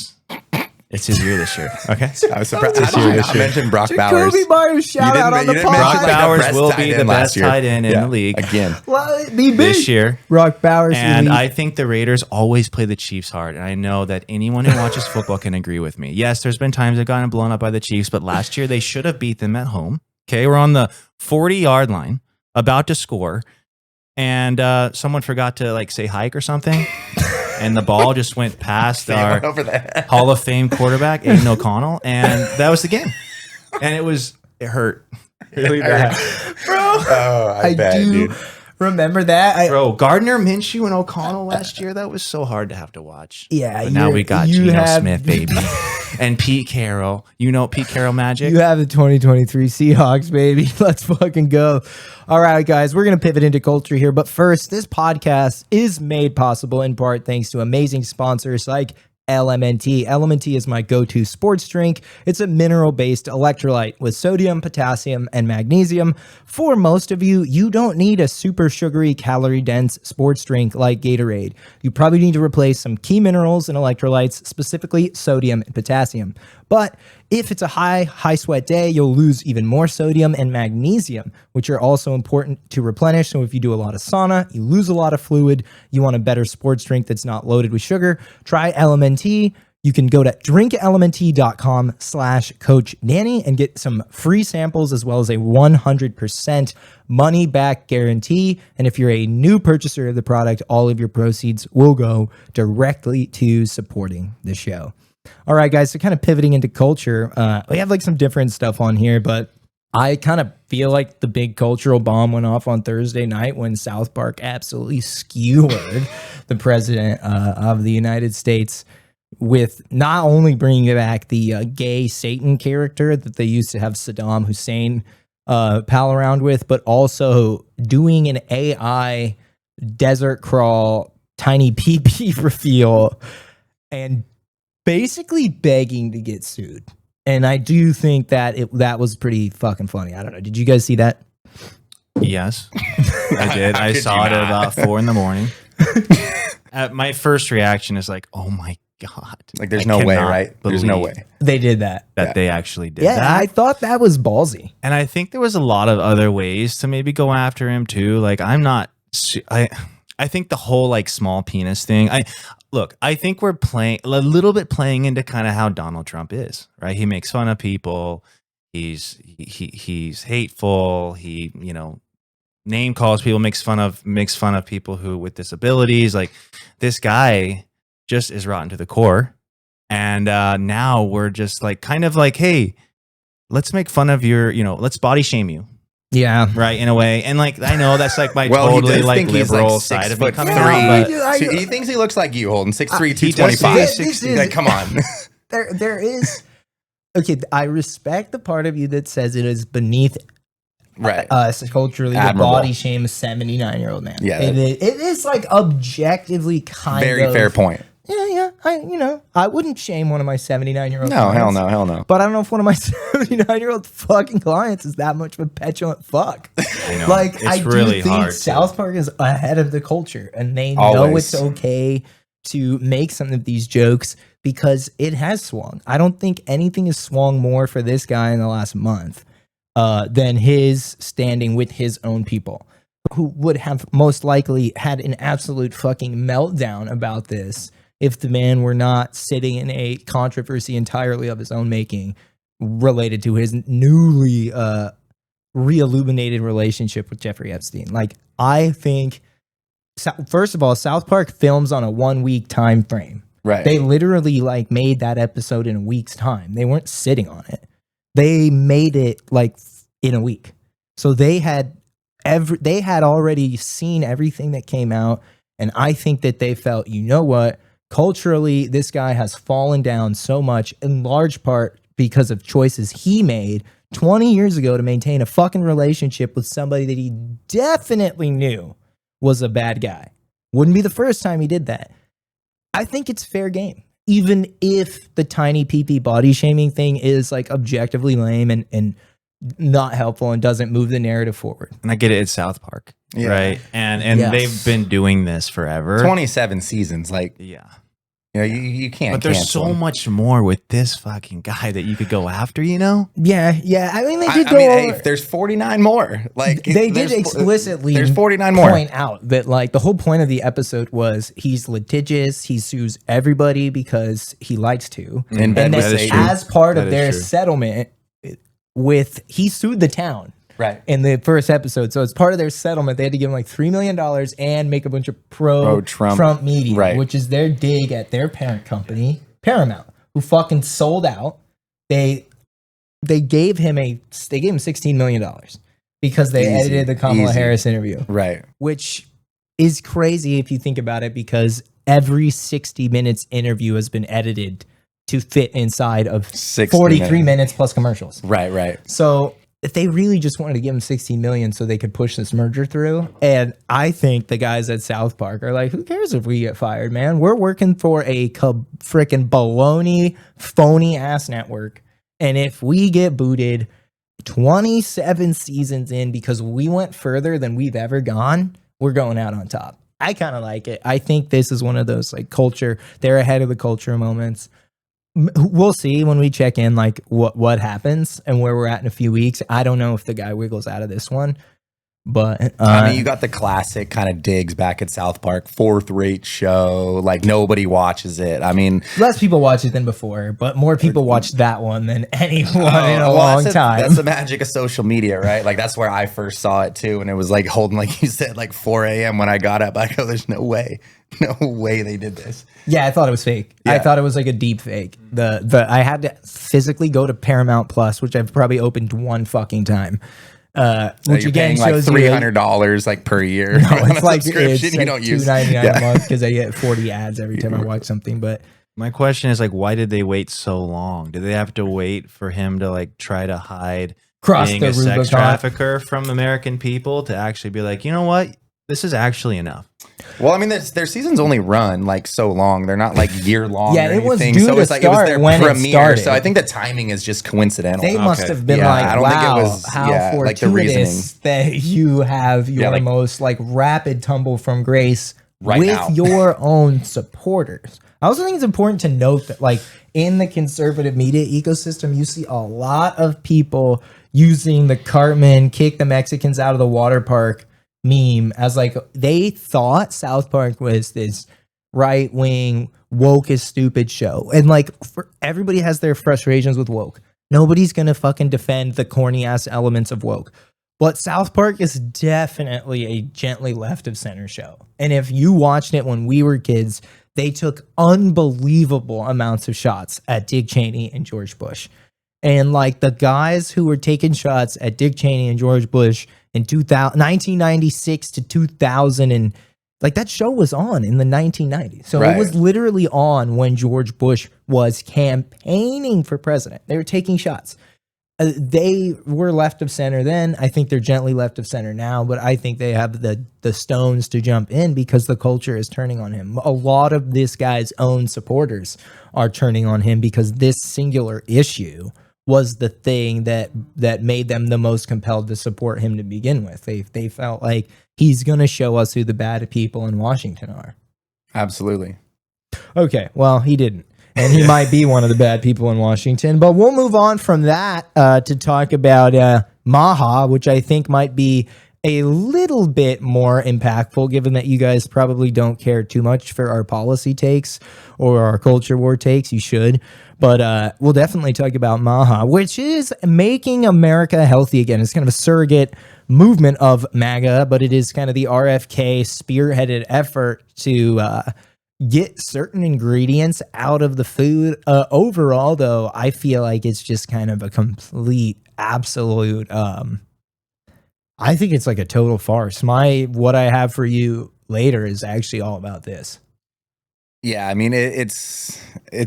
It's his year this year. Okay. I was surprised. How did you not mention Brock Bowers? Jacoby Myers shout out on the mention, pod. Brock Bowers best will tight be end the last best year. tight end in the league Again. Well, this year. Brock Bowers. And I think the Raiders always play the Chiefs hard. And I know that anyone who watches football can agree with me. Yes, there's been times they've gotten blown up by the Chiefs, but last year they should have beat them at home. Okay, we're on the 40-yard line, about to score, and someone forgot to say hike or something. And the ball just went past our Hall of Fame quarterback, Aiden O'Connell, and that was the game. And it hurt really bad. bro, I bet, dude. Remember that? Bro, Gardner Minshew and O'Connell last year, that was so hard to have to watch. Yeah. But now we got Geno Smith, baby. And Pete Carroll. You know Pete Carroll magic? You have the 2023 Seahawks, baby. Let's fucking go. All right, guys, we're going to pivot into culture here. But first, this podcast is made possible in part thanks to amazing sponsors like LMNT. LMNT is my go-to sports drink. It's a mineral-based electrolyte with sodium, potassium, and magnesium. For most of you, you don't need a super sugary, calorie-dense sports drink like Gatorade. You probably need to replace some key minerals and electrolytes, specifically sodium and potassium. But if it's a high sweat day, you'll lose even more sodium and magnesium, which are also important to replenish. So if you do a lot of sauna, you lose a lot of fluid, you want a better sports drink that's not loaded with sugar, try LMNT. You can go to drinklmnt.com/Coach Danny and get some free samples as well as a 100% money back guarantee. And if you're a new purchaser of the product, all of your proceeds will go directly to supporting the show. All right, guys, so kind of pivoting into culture, we have some different stuff on here, but I kind of feel like the big cultural bomb went off on Thursday night when South Park absolutely skewered the the president of the United States, with not only bringing back the gay Satan character that they used to have Saddam Hussein pal around with, but also doing an AI desert crawl tiny PP reveal and basically begging to get sued. And I do think that that was pretty fucking funny. I don't know. Did you guys see that? Yes, I did. I saw it at about 4 a.m. My first reaction is like, oh my God. Like, there's no way, right? There's no way. They did that. They actually did that. Yeah, I thought that was ballsy. And I think there was a lot of other ways to maybe go after him too. Like, I think the whole like small penis thing. I think we're playing a little bit into kind of how Donald Trump is, right? He makes fun of people. He's hateful. He, name calls people, makes fun of people who with disabilities. Like, this guy just is rotten to the core. And now we're just like kind of like, hey, let's make fun of your, let's body shame you. Yeah. Right, in a way. And like, I know that's like my totally like liberal side of me coming out. He thinks he looks like you, Holden. 6'3", 225. Like, come on. there is... Okay, I respect the part of you that says it is beneath us culturally to body shame a 79-year-old man. Yeah. It is like objectively kind of... Very fair point. Yeah. I wouldn't shame one of my 79-year-old No, clients. hell no. But I don't know if one of my 79-year-old fucking clients is that much of a petulant fuck. I know. Like, it's I really do think hard South Park is ahead of the culture, and they know it's okay to make some of these jokes because it has swung. I don't think anything has swung more for this guy in the last month than his standing with his own people, who would have most likely had an absolute fucking meltdown about this if the man were not sitting in a controversy entirely of his own making related to his newly re-illuminated relationship with Jeffrey Epstein. Like, I think, first of all, South Park films on a 1-week time frame. Right. They literally like made that episode in a week's time. They weren't sitting on it. They made it like in a week. So they had already seen everything that came out. And I think that they felt, you know what? Culturally, this guy has fallen down so much, in large part because of choices he made 20 years ago to maintain a fucking relationship with somebody that he definitely knew was a bad guy. Wouldn't be the first time he did that. I think it's fair game. Even if the tiny PP body shaming thing is like objectively lame and not helpful and doesn't move the narrative forward. And I get it, it's South Park, right? And Yes. they've been doing this forever. 27 seasons. Like, yeah. You can't. But there's so much more with this fucking guy that you could go after, Yeah. I mean, they did hey, there's 49 more. Like, they did explicitly. There's 49 more. Point out that like the whole point of the episode was he's litigious. He sues everybody because he likes to, and then as part of their settlement, he sued the town. Right. In the first episode. So as part of their settlement, they had to give him like $3 million and make a bunch of pro-Trump media, right, which is their dig at their parent company, Paramount, who fucking sold out. They gave him $16 million because they edited the Kamala Harris interview. Right. Which is crazy if you think about it, because every 60 minutes interview has been edited to fit inside of 43 minutes plus commercials. Right. So if they really just wanted to give him 16 million so they could push this merger through. And I think the guys at South Park are like, who cares if we get fired, man? We're working for a freaking baloney, phony ass network. And if we get booted 27 seasons in because we went further than we've ever gone, we're going out on top. I kind of like it. I think this is one of those like they're ahead of the culture moments. We'll see when we check in, like what happens and where we're at in a few weeks. I don't know if the guy wiggles out of this one, but I mean, you got the classic kind of digs back at South Park, 4th-rate show. Like, nobody watches it. I mean, less people watch it than before, but more people watch that one than anyone in a long time. That's the magic of social media, right? Like, that's where I first saw it too, and it was like holding, like you said, like 4 a.m. when I got up. I go, there's no way they did this. Yeah, I thought it was fake. Yeah. I thought it was like a deep fake. I had to physically go to Paramount Plus, which I've probably opened one fucking time, So which you're again paying like shows you $300 like per year. no, on a it's like subscription it's you like don't use. $2.99 a month because I get 40 ads every time I watch something. But My question is like, why did they wait so long? Did they have to wait for him to like try to hide cross being the a sex Rubicon. trafficker from American people to actually be like, you know what? This is actually enough. Well, I mean, their seasons only run like so long. They're not like year long. Yeah, or it was anything. due So to it's like it was start their when it premiere. started. So I think the timing is just coincidental. They must have been Yeah, like, I don't think it wow, was- how yeah, like the fortuitous that you have your like- most like rapid tumble from grace Right with now. your own supporters. I also think it's important to note that like in the conservative media ecosystem, you see a lot of people using the Cartman kick the Mexicans out of the water park meme as like they thought South Park was this right wing woke is stupid show. And like for everybody has their frustrations with woke. Nobody's gonna fucking defend the corny ass elements of woke. But South Park is definitely a gently left of center show. And if you watched it when we were kids, they took unbelievable amounts of shots at Dick Cheney and George Bush. And like the guys who were taking shots at Dick Cheney and George Bush in 1996 to 2000, and like that show was on in the 1990s. So Right. it was literally on when George Bush was campaigning for president. They were taking shots. They were left of center then. I think they're gently left of center now, but I think they have the stones to jump in because the culture is turning on him. A lot of this guy's own supporters are turning on him because this singular issue was the thing that made them the most compelled to support him to begin with. They felt like he's going to show us who the bad people in Washington are. Absolutely. Okay, well, he didn't. And he might be one of the bad people in Washington. But we'll move on from that to talk about Maha, which I think might be a little bit more impactful, given that you guys probably don't care too much for our policy takes or our culture war takes. You should. But we'll definitely talk about Maha, which is making America healthy again. It's kind of a surrogate movement of MAGA, but it is kind of the RFK spearheaded effort to get certain ingredients out of the food. Overall, though, I feel like it's just kind of a complete, absolute. I think it's like a total farce. What I have for you later is actually all about this. Yeah, I mean it's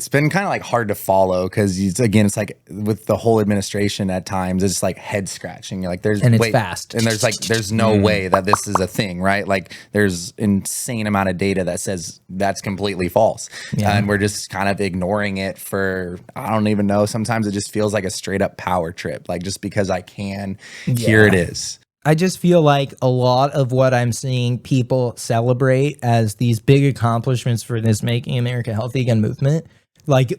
been kind of like hard to follow because it's like with the whole administration at times it's like head scratching. You're like It's fast, and there's no way that this is a thing, right? Like there's insane amount of data that says that's completely false, and we're just kind of ignoring it for I don't even know. Sometimes it just feels like a straight up power trip, like just because I can, here it is. I just feel like a lot of what I'm seeing people celebrate as these big accomplishments for this Making America Healthy Again movement, like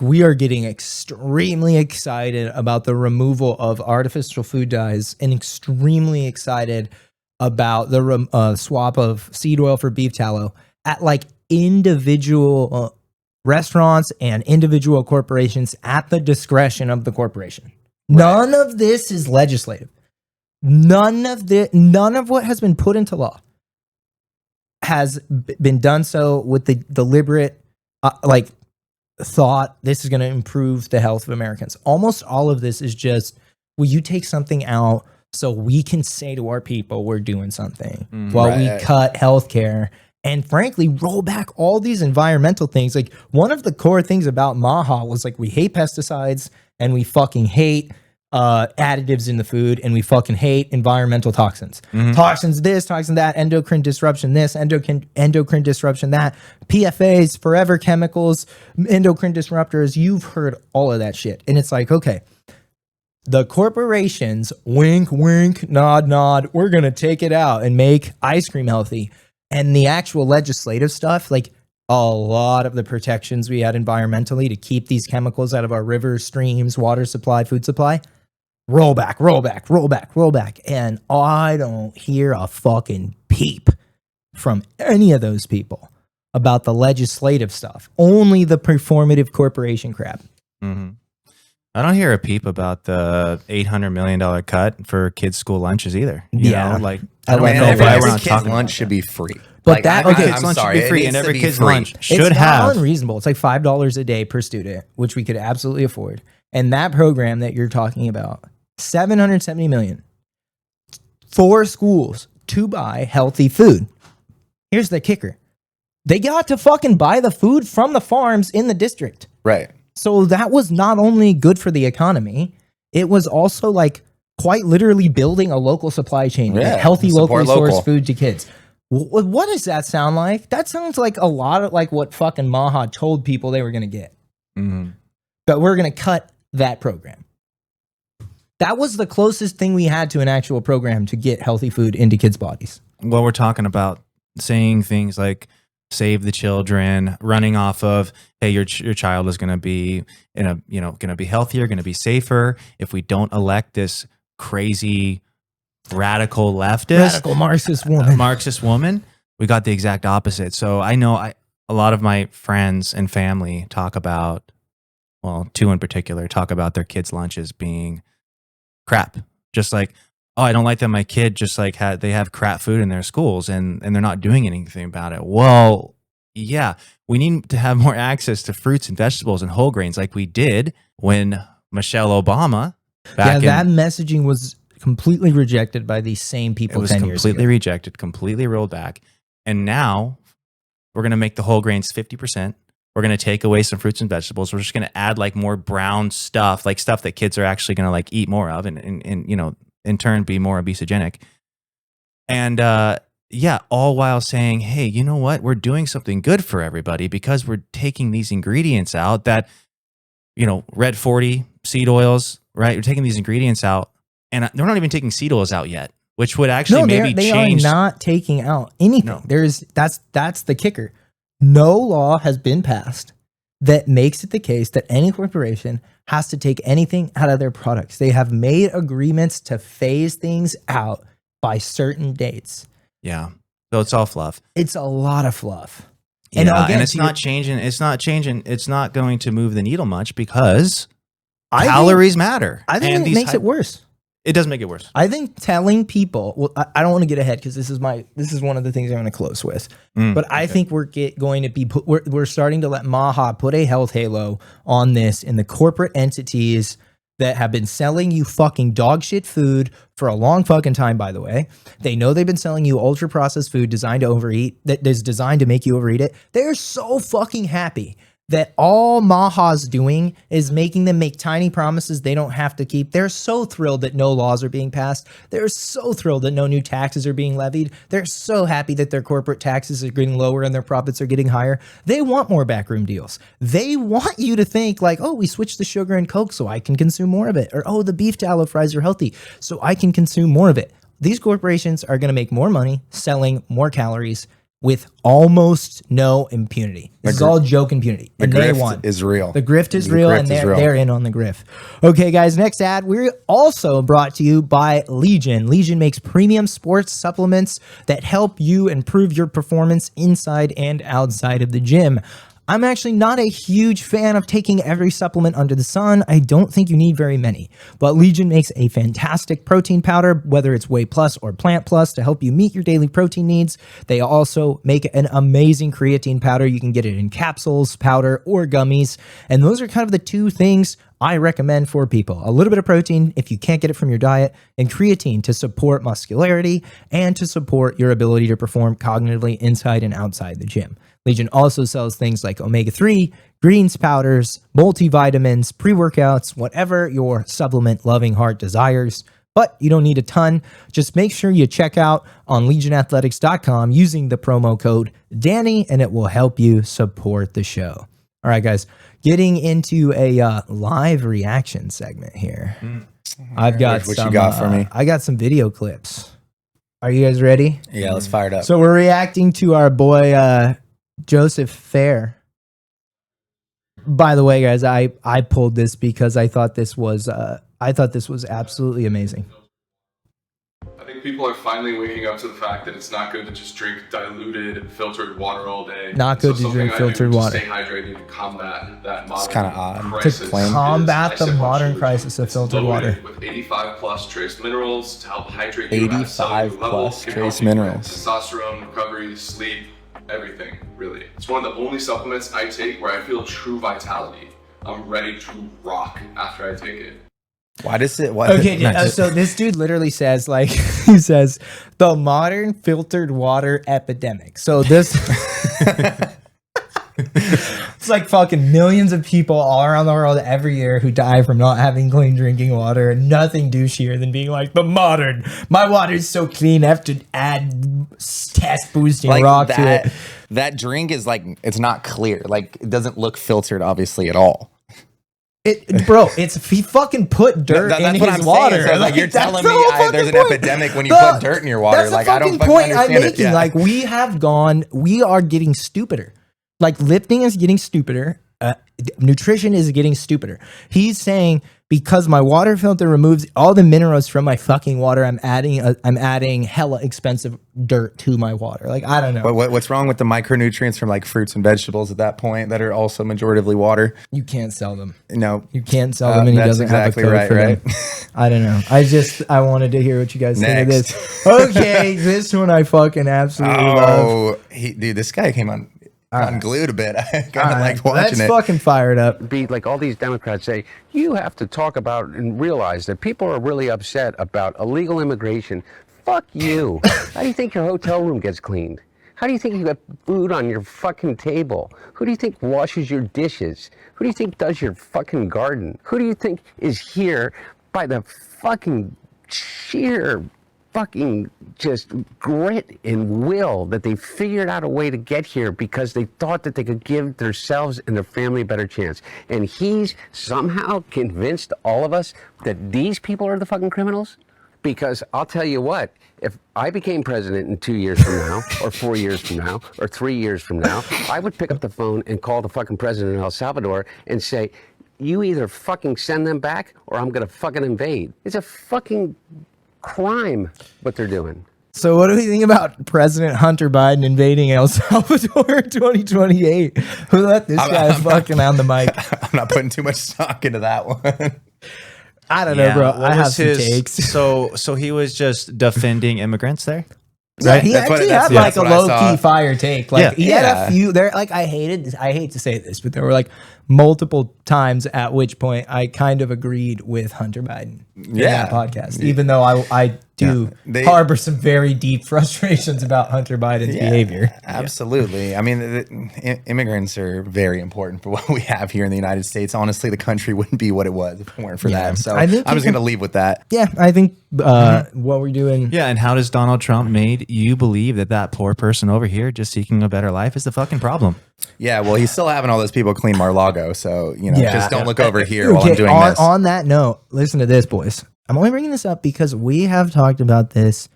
we are getting extremely excited about the removal of artificial food dyes and extremely excited about the swap of seed oil for beef tallow at like individual restaurants and individual corporations at the discretion of the corporation. Right. None of this is legislative. None of what has been put into law has been done so with the deliberate thought this is going to improve the health of Americans. Almost all of this is just, will you take something out so we can say to our people we're doing something while we cut healthcare and frankly roll back all these environmental things. Like one of the core things about Maha was like we hate pesticides and we fucking hate additives in the food and we fucking hate environmental toxins. Toxins this, toxin that, endocrine disruption this, endocrine disruption that, PFAs, forever chemicals, endocrine disruptors. You've heard all of that shit. And it's like, okay, the corporations, wink, wink, nod, nod, we're going to take it out and make ice cream healthy. And the actual legislative stuff, like a lot of the protections we had environmentally to keep these chemicals out of our rivers, streams, water supply, food supply, roll back. And I don't hear a fucking peep from any of those people about the legislative stuff. Only the performative corporation crap. Mm-hmm. I don't hear a peep about the $800 million cut for kids' school lunches either. You know, like I don't know why we're not kid's talking lunch about should be free. But like, kids' lunch should be free, and every kid's lunch should it's have. not unreasonable. It's like $5 a day per student, which we could absolutely afford. And that program that you're talking about, $770 million. for schools to buy healthy food. Here's the kicker. They got to fucking buy the food from the farms in the district. Right. So that was not only good for the economy, it was also like quite literally building a local supply chain to get healthy, locally sourced food to kids. What does that sound like? That sounds like a lot of like what fucking Maha told people they were going to get. Mm-hmm. But we're going to cut that program. That was the closest thing we had to an actual program to get healthy food into kids' bodies. Well, we're talking about saying things like save the children, running off of, hey, your child is going to be going to be healthier, going to be safer if we don't elect this crazy radical leftist, Radical Marxist woman. We got the exact opposite. So I know a lot of my friends and family talk about, well, two in particular, talk about their kids' lunches being crap. Just like, oh, I don't like that my kid just like they have crap food in their schools and they're not doing anything about it. Well, yeah, we need to have more access to fruits and vegetables and whole grains like we did when Michelle Obama that messaging was completely rejected by these same people. It was 10 years completely ago. rejected, completely rolled back. And now we're going to make the whole grains 50%. We're going to take away some fruits and vegetables. We're just going to add like more brown stuff, like stuff that kids are actually going to like eat more of and in turn be more obesogenic. And all while saying, hey, you know what? We're doing something good for everybody because we're taking these ingredients out that, red 40 seed oils, right? We're taking these ingredients out and they're not even taking seed oils out yet, which would actually they change. Are not taking out anything. No. That's the kicker. No law has been passed that makes it the case that any corporation has to take anything out of their products. They have made agreements to phase things out by certain dates. Yeah. So it's all fluff. It's a lot of fluff. Yeah, and it's not changing. It's not changing. It's not going to move the needle much because calories matter. I think it makes it worse. It does make it worse. I think telling people, well, I don't want to get ahead because this is one of the things I'm going to close with. But I think we're going to be we're starting to let Maha put a health halo on this in the corporate entities that have been selling you fucking dog shit food for a long fucking time, by the way. They know they've been selling you ultra processed food designed to overeat, that is designed to make you overeat it. They're so fucking happy that all Maha's doing is making them make tiny promises they don't have to keep. They're so thrilled that no laws are being passed. They're so thrilled that no new taxes are being levied. They're so happy that their corporate taxes are getting lower and their profits are getting higher. They want more backroom deals. They want you to think like, oh, we switched the sugar and Coke so I can consume more of it. Or, oh, the beef tallow fries are healthy so I can consume more of it. These corporations are going to make more money selling more calories with almost no impunity. This is all joke impunity. And they won. Is real. The grift is real, and they're in on the grift. Okay, guys, next ad. We're also brought to you by Legion. Legion makes premium sports supplements that help you improve your performance inside and outside of the gym. I'm actually not a huge fan of taking every supplement under the sun. I don't think you need very many. But Legion makes a fantastic protein powder, whether it's Whey Plus or Plant Plus, to help you meet your daily protein needs. They also make an amazing creatine powder. You can get it in capsules, powder, or gummies. And those are kind of the two things I recommend for people. A little bit of protein if you can't get it from your diet, and creatine to support muscularity and to support your ability to perform cognitively inside and outside the gym. Legion also sells things like omega-3, greens powders, multivitamins, pre-workouts, whatever your supplement-loving heart desires. But you don't need a ton. Just make sure you check out on legionathletics.com using the promo code Danny, and it will help you support the show. All right, guys, getting into a live reaction segment here. I've got what you got for me? I got some video clips. Are you guys ready? Yeah, let's fire it up. So we're reacting to our boy Joseph Fair. By the way, guys, I pulled this because I thought this was absolutely amazing. I think people are finally waking up to the fact that it's not good to just drink diluted, filtered water all day. Not good to drink filtered water. To stay hydrated to combat that modern It's kind of odd crisis. to claim. Combat the modern crisis of filtered water. With 85 plus trace minerals to help hydrate you 85 plus trace minerals. Testosterone, recovery, sleep, everything, really. It's one of the only supplements I take where I feel true vitality. I'm ready to rock after I take it. Why does it? Why, Okay, so this dude literally says, like, he says, the modern filtered water epidemic. So this, it's like fucking millions of people all around the world every year who die from not having clean drinking water, and nothing douchier than being like, my water is so clean, I have to add test boosting rock to it. That drink is like, it's not clear. Like, it doesn't look filtered, obviously, at all. He fucking put dirt in his water. So, like, you're telling me there's an epidemic when you put dirt in your water. That's like, the I don't fucking point I'm making. Yeah. Like, we are getting stupider. Like, lifting is getting stupider. Nutrition is getting stupider. He's saying, because my water filter removes all the minerals from my fucking water, I'm adding hella expensive dirt to my water. Like, I don't know. What's wrong with the micronutrients from like fruits and vegetables at that point that are also majoritively water? You can't sell them. No, you can't sell them, and he doesn't exactly have a code for them. I don't know. I wanted to hear what you guys think of this. Okay, this one I fucking absolutely love. Dude, this guy came on. Unglued a bit. I kind of like watching Let's it. fucking fire it up. Be like all these Democrats say, you have to talk about and realize that people are really upset about illegal immigration. Fuck you. How do you think your hotel room gets cleaned? How do you think you got food on your fucking table? Who do you think washes your dishes? Who do you think does your fucking garden? Who do you think is here by the fucking sheer fucking just grit and will that they figured out a way to get here because they thought that they could give themselves and their family a better chance. And he's somehow convinced all of us that these people are the fucking criminals? Because I'll tell you what, if I became president in 2 years from now, or 4 years from now, or 3 years from now, I would pick up the phone and call the fucking president of El Salvador and say, you either fucking send them back or I'm gonna fucking invade. It's a fucking crime what they're doing. So what do we think about President Hunter Biden invading El Salvador in 2028? Who let this guy fucking on the mic? I'm not putting too much stock into that one. I don't know, bro. I have some takes. So he was just defending immigrants there? Right? He actually had like a low-key fire take. Like he had a few there. Like I hate to say this, but there were like multiple times at which point I kind of agreed with Hunter Biden in that podcast, even though I do harbor some very deep frustrations about Hunter Biden's behavior. Absolutely. I mean, immigrants are very important for what we have here in the United States. Honestly, the country wouldn't be what it was if it weren't for that. So I was going to leave with that. Yeah, I think what we're doing. Yeah, and how does Donald Trump made you believe that poor person over here just seeking a better life is the fucking problem? Yeah, well, he's still having all those people clean Mar-a-Lago, so just don't look over here while I'm doing this. On that note, listen to this, boys. I'm only bringing this up because we have talked about this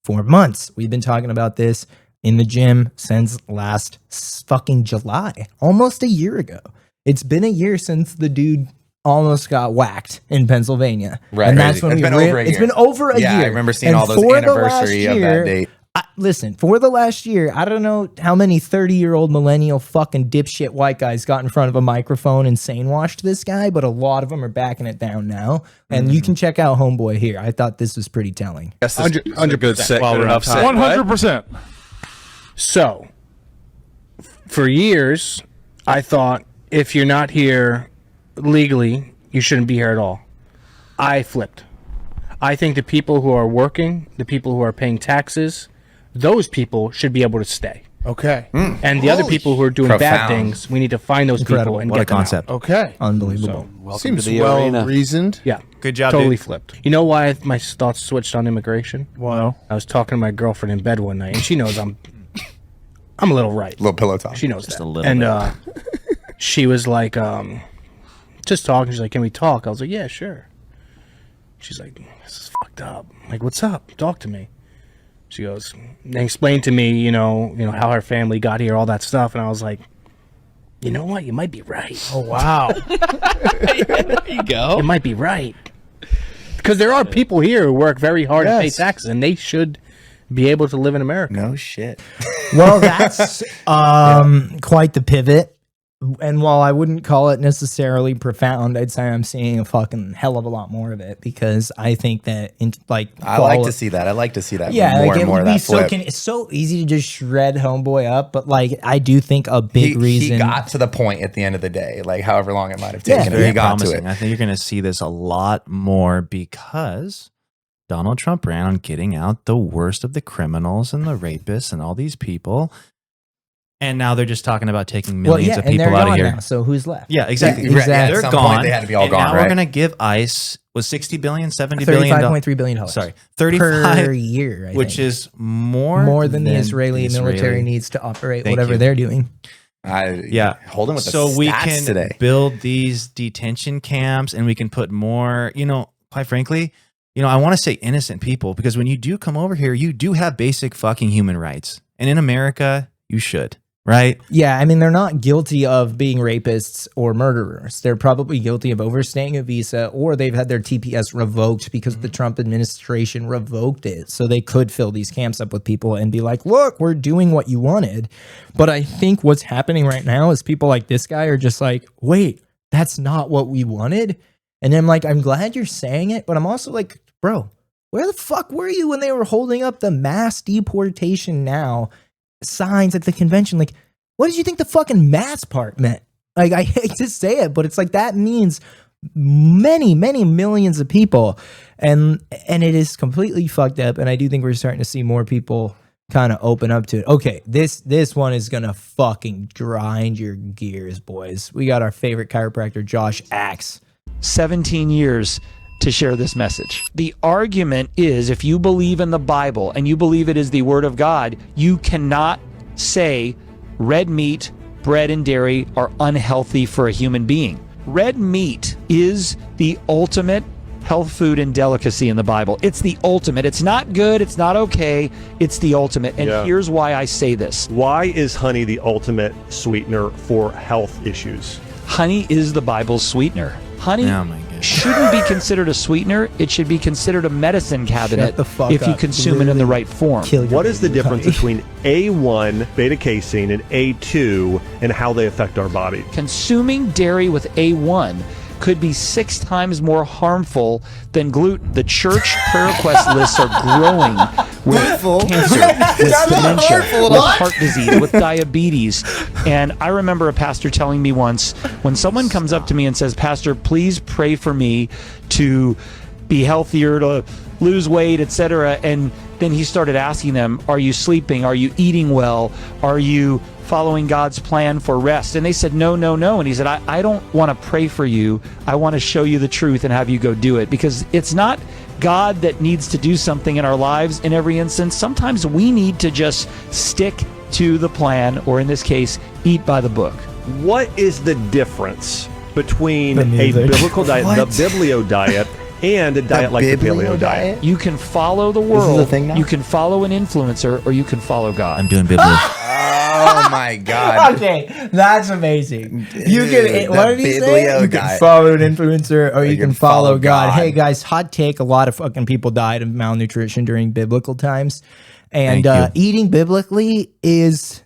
for months. We've been talking about this in the gym since last fucking July, almost a year ago. It's been a year since the dude almost got whacked in Pennsylvania. Right, and that's when it's been over a year. Yeah, I remember seeing all those anniversary of that date. Listen, for the last year, I don't know how many 30-year-old millennial fucking dipshit white guys got in front of a microphone and sane-washed this guy, but a lot of them are backing it down now. And you can check out Homeboy here. I thought this was pretty telling. 100%. 100%. So, for years, I thought if you're not here legally, you shouldn't be here at all. I flipped. I think the people who are working, the people who are paying taxes, those people should be able to stay. Okay. And the other people who are doing bad things, we need to find those people and what get a them concept. out. Okay. Unbelievable. Seems well reasoned. Yeah. Good job, Totally dude. flipped. You know why my thoughts switched on immigration? Wow. I was talking to my girlfriend in bed one night, and she knows I'm a little right. Little pillow talk. She knows Just that. a little and she was like, just talking. She's like, can we talk? I was like, yeah, sure. She's like, this is fucked up. I'm like, what's up? Talk to me. She goes, and explained to me, you know how her family got here, all that stuff. And I was like, you know what? You might be right. Oh, wow. There you go. You might be right. Because there are people here who work very hard to pay taxes, and they should be able to live in America. No shit. Well, that's quite the pivot. And while I wouldn't call it necessarily profound, I'd say I'm seeing a fucking hell of a lot more of it because I think that I like to see that. I like to see that. Yeah, more like and more of that flip. it's so easy to just shred homeboy up, but like I do think a big reason he got to the point at the end of the day, like however long it might have taken. Very he got promising. to it. I think you're going to see this a lot more because Donald Trump ran on getting out the worst of the criminals and the rapists and all these people. And now they're just talking about taking millions of people out of here. Now, so who's left? Yeah, exactly. Yeah, They're at some gone. point they had to be all and gone, now right? we're going to give ICE was $60 billion, $70 billion. $35.3 billion. Sorry, per 35 year, which think. is more than the Israeli military needs to operate Thank whatever you. they're doing. Holding with the so we stats can today. build these detention camps and we can put more, quite frankly, I want to say innocent people because when you do come over here, you do have basic fucking human rights. And in America, you should, right? Yeah, I mean, they're not guilty of being rapists or murderers. They're probably guilty of overstaying a visa or they've had their TPS revoked because the Trump administration revoked it. So they could fill these camps up with people and be like, look, we're doing what you wanted. But I think what's happening right now is people like this guy are just like, wait, that's not what we wanted. And I'm like, I'm glad you're saying it, but I'm also like, bro, where the fuck were you when they were holding up the mass deportation now signs at the convention? Like, what did you think the fucking mass part meant? Like, I hate to say it, but it's like that means many, many millions of people. And it is completely fucked up. And I do think we're starting to see more people kind of open up to it. Okay, this one is gonna fucking grind your gears, boys. We got our favorite chiropractor, Josh Axe. 17 years to share this message. The argument is if you believe in the Bible and you believe it is the word of God, you cannot say red meat, bread, and dairy are unhealthy for a human being. Red meat is the ultimate health food and delicacy in the Bible. It's the ultimate. It's not good. It's not okay. It's the ultimate. And here's why I say this. Why is honey the ultimate sweetener for health issues? Honey is the Bible's sweetener. Honey shouldn't be considered a sweetener. It should be considered a medicine cabinet if you consume it in the right form. What is the difference between A1, beta-casein, and A2 and how they affect our body? Consuming dairy with A1 could be 6 times more harmful than gluten. The church prayer request lists are growing with cancer, with dementia, with heart disease, with diabetes. And I remember a pastor telling me once, when someone comes up to me and says, Pastor, please pray for me to be healthier, to lose weight, etc. And then he started asking them, are you sleeping? Are you eating well? Are you following God's plan for rest? And they said, no, no, no. And he said, I don't want to pray for you. I want to show you the truth and have you go do it, because it's not God that needs to do something in our lives in every instance. Sometimes we need to just stick to the plan, or in this case, eat by the book. What is the difference between a biblical diet, the Biblio diet, and a diet like the paleo diet? You can follow the world. This is a thing now? You can follow an influencer, or you can follow God. I'm doing Biblio. Oh my God. Okay, that's amazing. You can, what did he say? Biblio You can diet. follow an influencer or you can follow God. God. Hey guys, hot take, a lot of fucking people died of malnutrition during biblical times. And Thank eating biblically is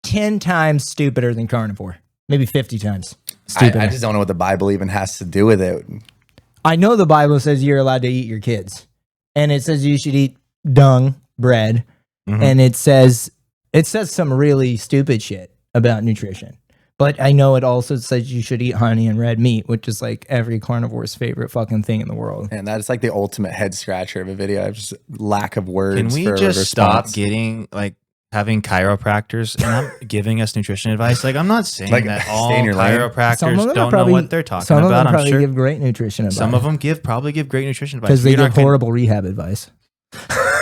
10 times stupider than carnivore. Maybe 50 times stupider. I just don't know what the Bible even has to do with it. I know the Bible says you're allowed to eat your kids. And it says you should eat dung, bread. And it says some really stupid shit about nutrition. But I know it also says you should eat honey and red meat, which is like every carnivore's favorite fucking thing in the world. And that is like the ultimate head scratcher of a video. I have just lack of words. Can we for just stop response. getting having chiropractors and not giving us nutrition advice? Like, I'm not saying Like, that stay all in your lane. chiropractors don't know what they're talking some of about. them I'm probably sure give great nutrition advice. some of them probably give great nutrition advice. because they You're give not gonna- horrible rehab advice.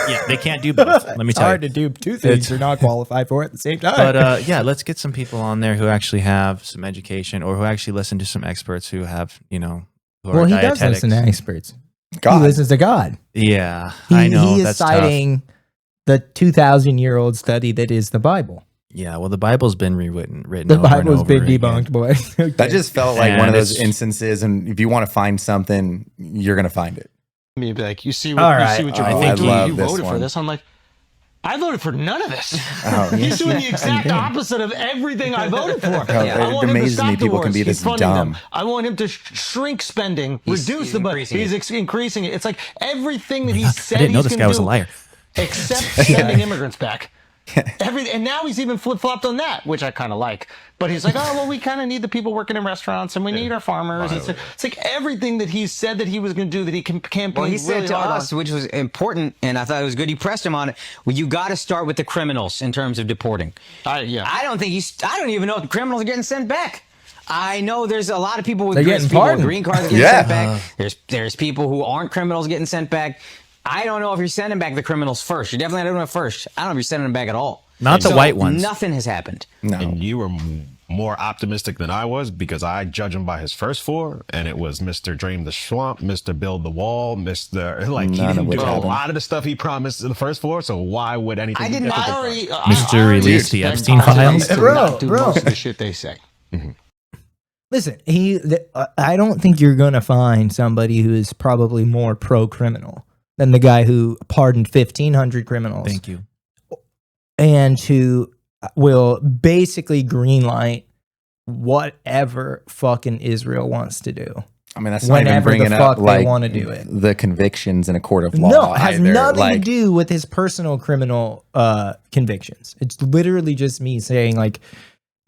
Yeah, they can't do both. Let me It's tell hard you. to do two things you're not qualified for at the same time. But yeah, let's get some people on there who actually have some education or who actually listen to some experts who have, who are well, he does dietetics. listen to experts. God. He listens to God. Yeah, I know. He is that's tough. citing the 2,000-year-old study that is the Bible. Yeah, well, the Bible's been written The over and Bible's over been again. debunked, boy. Okay. That just felt like one And of those it's- instances. And if you want to find something, you're going to find it. Me be like, you see All what right. you're Oh, going I through. love You this voted for one. this. I'm like, I voted for none of this. Oh, He's doing the exact opposite of everything I voted for. It amazes me people can be this dumb. I want him to shrink spending, reduce the budget. He's increasing it. It's like everything that he said I didn't know he's this gonna guy was a do, liar. except sending immigrants back. And now he's even flip-flopped on that, which I kind of like. But he's like, oh, well, we kind of need the people working in restaurants, and we need our farmers. It's like everything that he said that he was going to do that he campaigned. Well, he said really to hard us, which was important, and I thought it was good. You pressed him on it. Well, you got to start with the criminals in terms of deporting. I don't even know if the criminals are getting sent back. I know there's a lot of people with green cards getting sent back. There's people who aren't criminals getting sent back. I don't know if you're sending back the criminals first. You're definitely not doing it first. I don't know if you're sending them back at all. Not the white ones. Nothing has happened. No. And you were more optimistic than I was because I judge him by his first four, and it was Mr. Drain the Swamp, Mr. Build the Wall, Mr. Like, he didn't do a lot of the stuff he promised in the first four, so why would anything I didn't. Mr. Release the Epstein files? Bro. Most of the shit they say. Mm-hmm. Listen, I don't think you're going to find somebody who is probably more pro-criminal than the guy who pardoned 1,500 criminals. Thank you. And who will basically greenlight whatever fucking Israel wants to do. I mean, that's not even bringing up like want to do it. The convictions in a court of law. No, it has either. nothing to do with his personal criminal convictions. It's literally just me saying, like,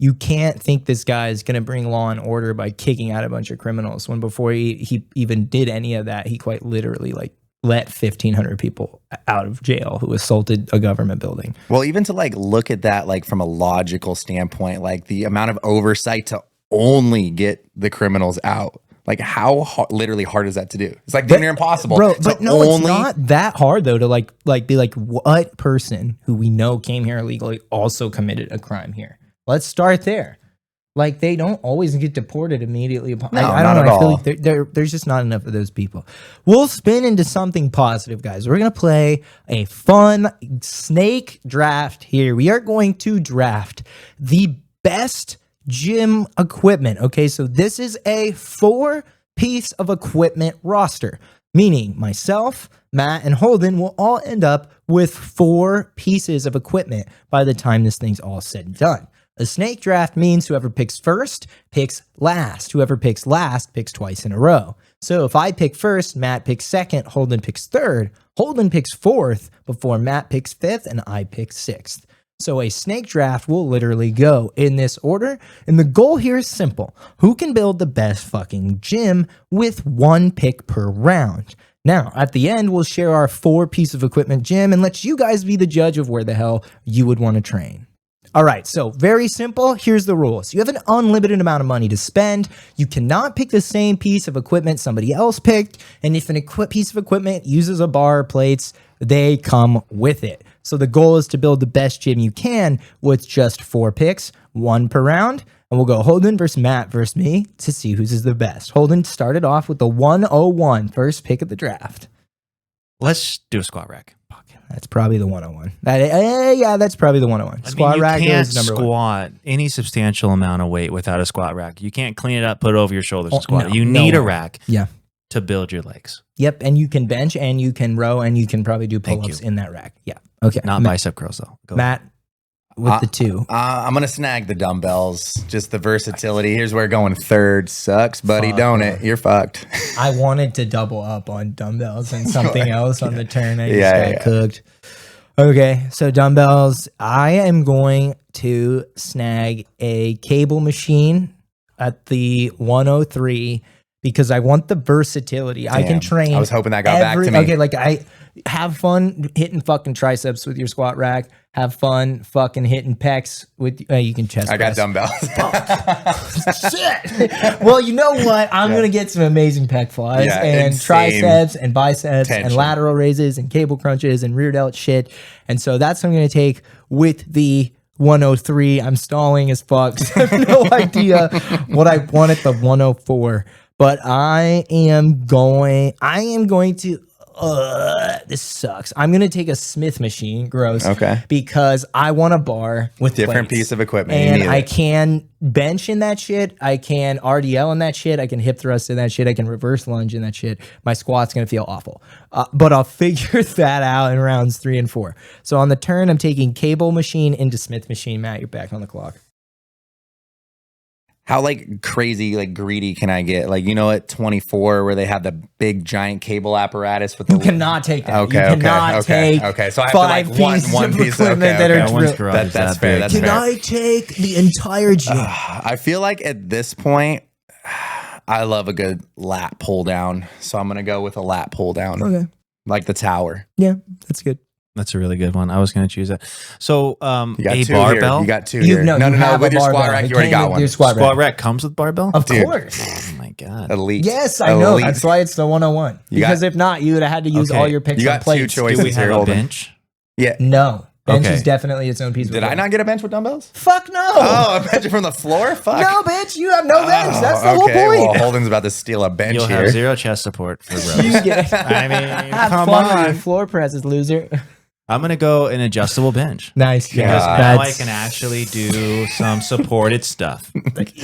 you can't think this guy is going to bring law and order by kicking out a bunch of criminals when before he even did any of that, he quite literally like let 1,500 people out of jail who assaulted a government building. Well, even to like look at that like from a logical standpoint, like the amount of oversight to only get the criminals out. Like how literally hard is that to do? It's like damn near impossible. Bro, but no, it's not that hard though to like be like, what person who we know came here illegally also committed a crime here? Let's start there. Like, they don't always get deported immediately upon. No, I don't know. not at I feel all. like there's just not enough of those people. We'll spin into something positive, guys. We're going to play a fun snake draft here. We are going to draft the best gym equipment. Okay, so this is a 4-piece of equipment roster, meaning myself, Matt, and Holden will all end up with 4 pieces of equipment by the time this thing's all said and done. A snake draft means whoever picks first picks last. Whoever picks last picks twice in a row. So if I pick first, Matt picks second, Holden picks third, Holden picks fourth before Matt picks fifth, and I pick sixth. So a snake draft will literally go in this order. And the goal here is simple. Who can build the best fucking gym with 1 pick per round? Now, at the end, we'll share our 4-piece of equipment gym and let you guys be the judge of where the hell you would want to train. All right, so very simple. Here's the rules. You have an unlimited amount of money to spend. You cannot pick the same piece of equipment somebody else picked. And if an piece of equipment uses a bar or plates, they come with it. So the goal is to build the best gym you can with just 4 picks, 1 per round. And we'll go Holden versus Matt versus me to see whose is the best. Holden started off with the 101, first pick of the draft. Let's do a squat rack. That's probably the 101. Yeah, that's probably the 101. Squat rack is number 1. You can't squat any substantial amount of weight without a squat rack. You can't clean it up, put it over your shoulders and squat. You need a rack to build your legs. Yep, and you can bench and you can row and you can probably do pull-ups in that rack. Yeah, okay. Not bicep curls though. Matt, with the 2. I'm going to snag the dumbbells. Just the versatility. Here's where going third sucks, buddy, don't it? You're fucked. I wanted to double up on dumbbells and something else on the turn. I just got cooked. Okay, so dumbbells. I am going to snag a cable machine at the 103 because I want the versatility. Damn, I can train. I was hoping that got back to me. Okay, like I have fun hitting fucking triceps with your squat rack. Have fun fucking hitting pecs with you can chest press. I got dumbbells. Shit. Well, you know what? I'm gonna get some amazing pec flies and insane triceps and biceps and lateral raises and cable crunches and rear delt shit. And so that's what I'm gonna take with the 103. I'm stalling as fuck. So I have no idea what I want at the 104. But I am going to this sucks. I'm going to take a Smith machine, gross. Okay. Because I want a bar with different plates. piece of equipment. And I can bench in that shit. I can RDL in that shit. I can hip thrust in that shit. I can reverse lunge in that shit. My squat's going to feel awful. But I'll figure that out in rounds 3 and 4. So on the turn, I'm taking cable machine into Smith machine. Matt, you're back on the clock. How like crazy, like greedy can I get? Like, you know, at 24 where they have the big giant cable apparatus with the... You cannot take that. Okay, you cannot take okay. So I have five to like pieces one of piece equipment that are one's garage is that's that fair. big. That's Can fair. I take the entire gym? I feel like at this point, I love a good lat pull down. So I'm going to go with a lat pull down. Okay. Like the tower. Yeah, that's good. That's a really good one. I was going to choose that. So, You got a two barbell. here. You got two here. No, you have with a your squat barbell. rack, It you already came got with one. your squat Squat rack. rack comes with barbell? Of Dude. course. Oh my God. Elite. Yes, I know. Elite. That's why it's the 101. Because if not, you would have had to use Okay. all your picks You on got two plates. choices Do we have here. a Hold on. bench? Yeah. No. Bench Okay. is definitely its own piece of Did I equipment. not get a bench with dumbbells? Fuck no. Oh, a bench from the floor? Fuck. No, bitch. You have no bench. That's the okay. whole Well, point. Holden's about to steal a bench You'll here. have 0 chest support for bros. You get I mean, have come fun with your on. floor presses, loser. I'm going to go an adjustable bench. Nice. Because Yeah. now I can actually do some supported stuff.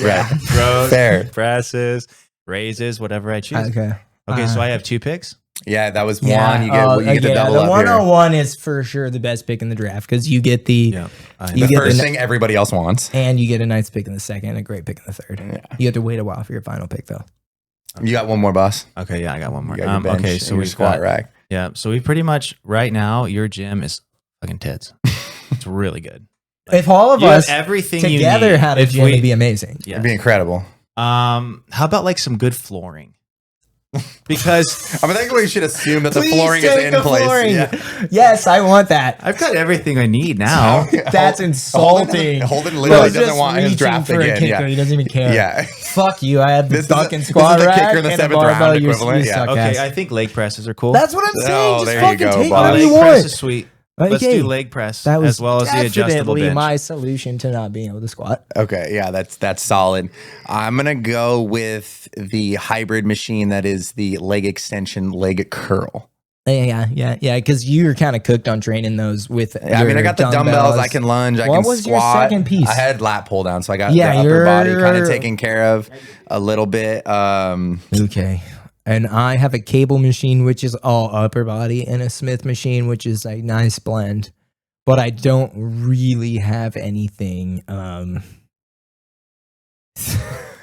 Right. Rows, Fair. presses, raises, whatever I choose. Okay. Okay, so I have 2 picks. Yeah, that was Yeah, one. You get the double the up 101 is for sure the best pick in the draft because you get the Yeah. you here. The get first the thing everybody else wants. and you get a nice pick in the second and a great pick in the third. Yeah. You have to wait a while for your final pick though. You got one more, boss. Okay, yeah, I got one more. You got your bench Okay, and so your we've squat got, rack. yeah, so we pretty much, right now, your gym is fucking tits. It's really good. If all of You have us everything together you need. had a If gym, we- it'd be amazing. Yeah. It'd be incredible. How about like some good flooring? Because I think we should assume that the Please flooring is take in the place. flooring. Yeah. Yes, I want that. I've got everything I need now. That's insulting. Holden literally Bro's doesn't just want his reaching draft for a again. kicker. Yeah. He doesn't even care. Yeah. Fuck you. I have the This is fucking the squat kicker rack in the and a 7th round barbell. You equivalent. suck Yeah. Okay, ass. I think leg presses are cool. That's what I'm saying. Oh, Just there you fucking go, take Bob. whatever leg you press want. is sweet. Okay. Let's do leg press That was as well as the adjustable definitely bench. my solution to not being able to squat. Okay, yeah, that's solid. I'm gonna go with the hybrid machine that is the leg extension leg curl. Yeah. Because you're kind of cooked on training those with. I mean, I got the dumbbells. I can lunge. I What can was squat. your second piece? I had lat pull down, so I got Yeah, the upper body kind of you're- taken care of a little bit. Okay. And I have a cable machine, which is all upper body, and a Smith machine, which is a nice blend. But I don't really have anything.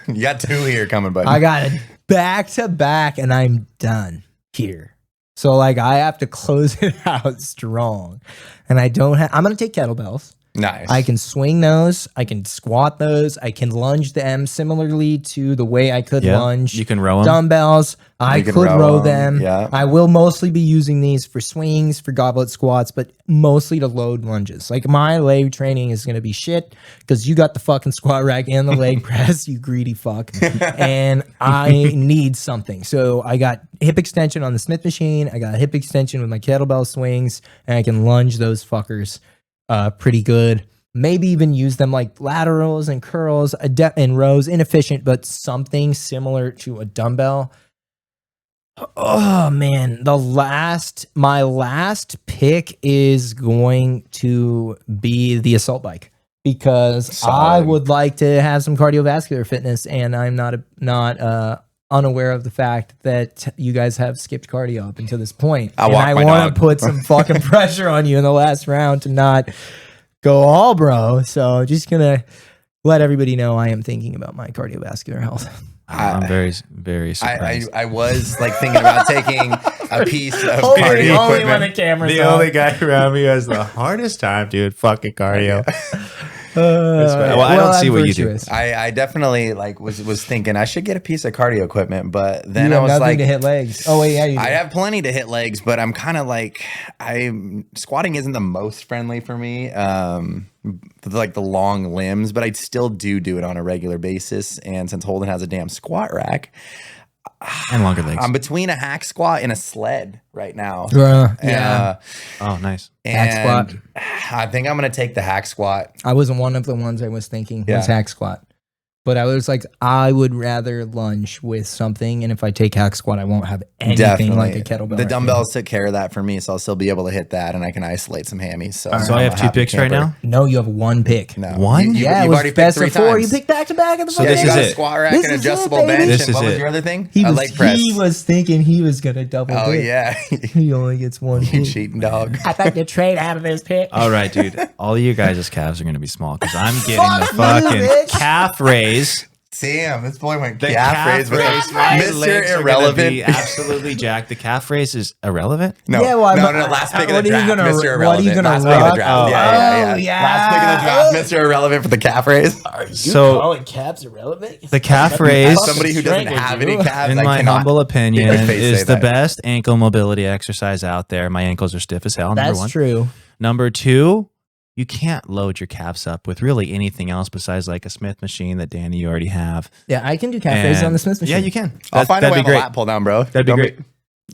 You got 2 here coming, buddy. I got it back to back, and I'm done here. So like I have to close it out strong, and I don't have. I'm gonna take kettlebells. Nice. I can swing those. I can squat those. I can lunge them similarly to the way I could Yeah, lunge. you can row 'em. Dumbbells. I can could row row 'em, them. yeah. I will mostly be using these for swings, for goblet squats, but mostly to load lunges. Like my leg training is going to be shit because you got the fucking squat rack and the leg press, you greedy fuck. And I need something. So I got hip extension on the Smith machine. I got hip extension with my kettlebell swings, and I can lunge those fuckers pretty good. Maybe even use them like laterals and curls and rows. Inefficient, but something similar to a dumbbell. Oh man, my last pick is going to be the assault bike because I Solid. would like to have some cardiovascular fitness, and I'm not unaware of the fact that you guys have skipped cardio up until this point. I And walk I my want dog. to put some fucking pressure on you in the last round to not go all bro. So just gonna let everybody know I am thinking about my cardiovascular health. I'm very, very surprised. I was like thinking about taking a piece of Only cardio when equipment. the camera's the on. only guy around me who has the hardest time doing fucking cardio. Well, I don't see I'm what you do. virtuous. I definitay like was thinking I should get a piece of cardio equipment, but then You I have was nothing like, to hit legs. Oh wait, yeah, you do. I have plenty to hit legs, but I'm kind of like squatting isn't the most friendly for me. Like the long limbs, but I still do it on a regular basis. And since Holden has a damn squat rack, And longer legs. I'm between a hack squat and a sled right now. Yeah. Oh, nice. Hack squat. I think I'm gonna take the hack squat. I was one of the ones I was thinking was Yeah. hack squat. But I was like, I would rather lunge with something, and if I take hack squat, I won't have anything like a kettlebell. The dumbbells took care of that for me, so I'll still be able to hit that, and I can isolate some hammies. So I have 2 picks right now. No, you have 1 pick. No, one. You've already best of 4. You picked back to back at the So fucking this is end. it. Squat rack and adjustable bench. This and what is was it. your other thing? He was, leg press. he was thinking he was gonna double. Oh pick. yeah, He only gets 1 you pick. cheating dog. I think the trade out of this pick. All right, dude. All of you guys' calves are going to be small because I'm getting the Fuck you, fucking bitch. calf raise. Damn, this boy went The calf raise. My legs Mr. are Irrelevant. gonna be absolutely jacked. The calf raise is irrelevant. No, Yeah, well, no, last pick of the draft, Mr. What are Irrelevant. you gonna Last pick of the rock? draft. Yeah. Last pick of the draft, Mr. Irrelevant for the calf raise. So calling calves irrelevant? the calf raise, Somebody who doesn't have any calves, in I my cannot humble opinion, make my face is say the that. best ankle mobility exercise out there. My ankles are stiff as hell. Number That's 1. true. Number 2, you can't load your calves up with really anything else besides like a Smith machine that Danny you already have. Yeah, I can do calf raises on the Smith machine. Yeah, you can. I'll find a way that'd on be the great. lat pull down, bro. That'd be great.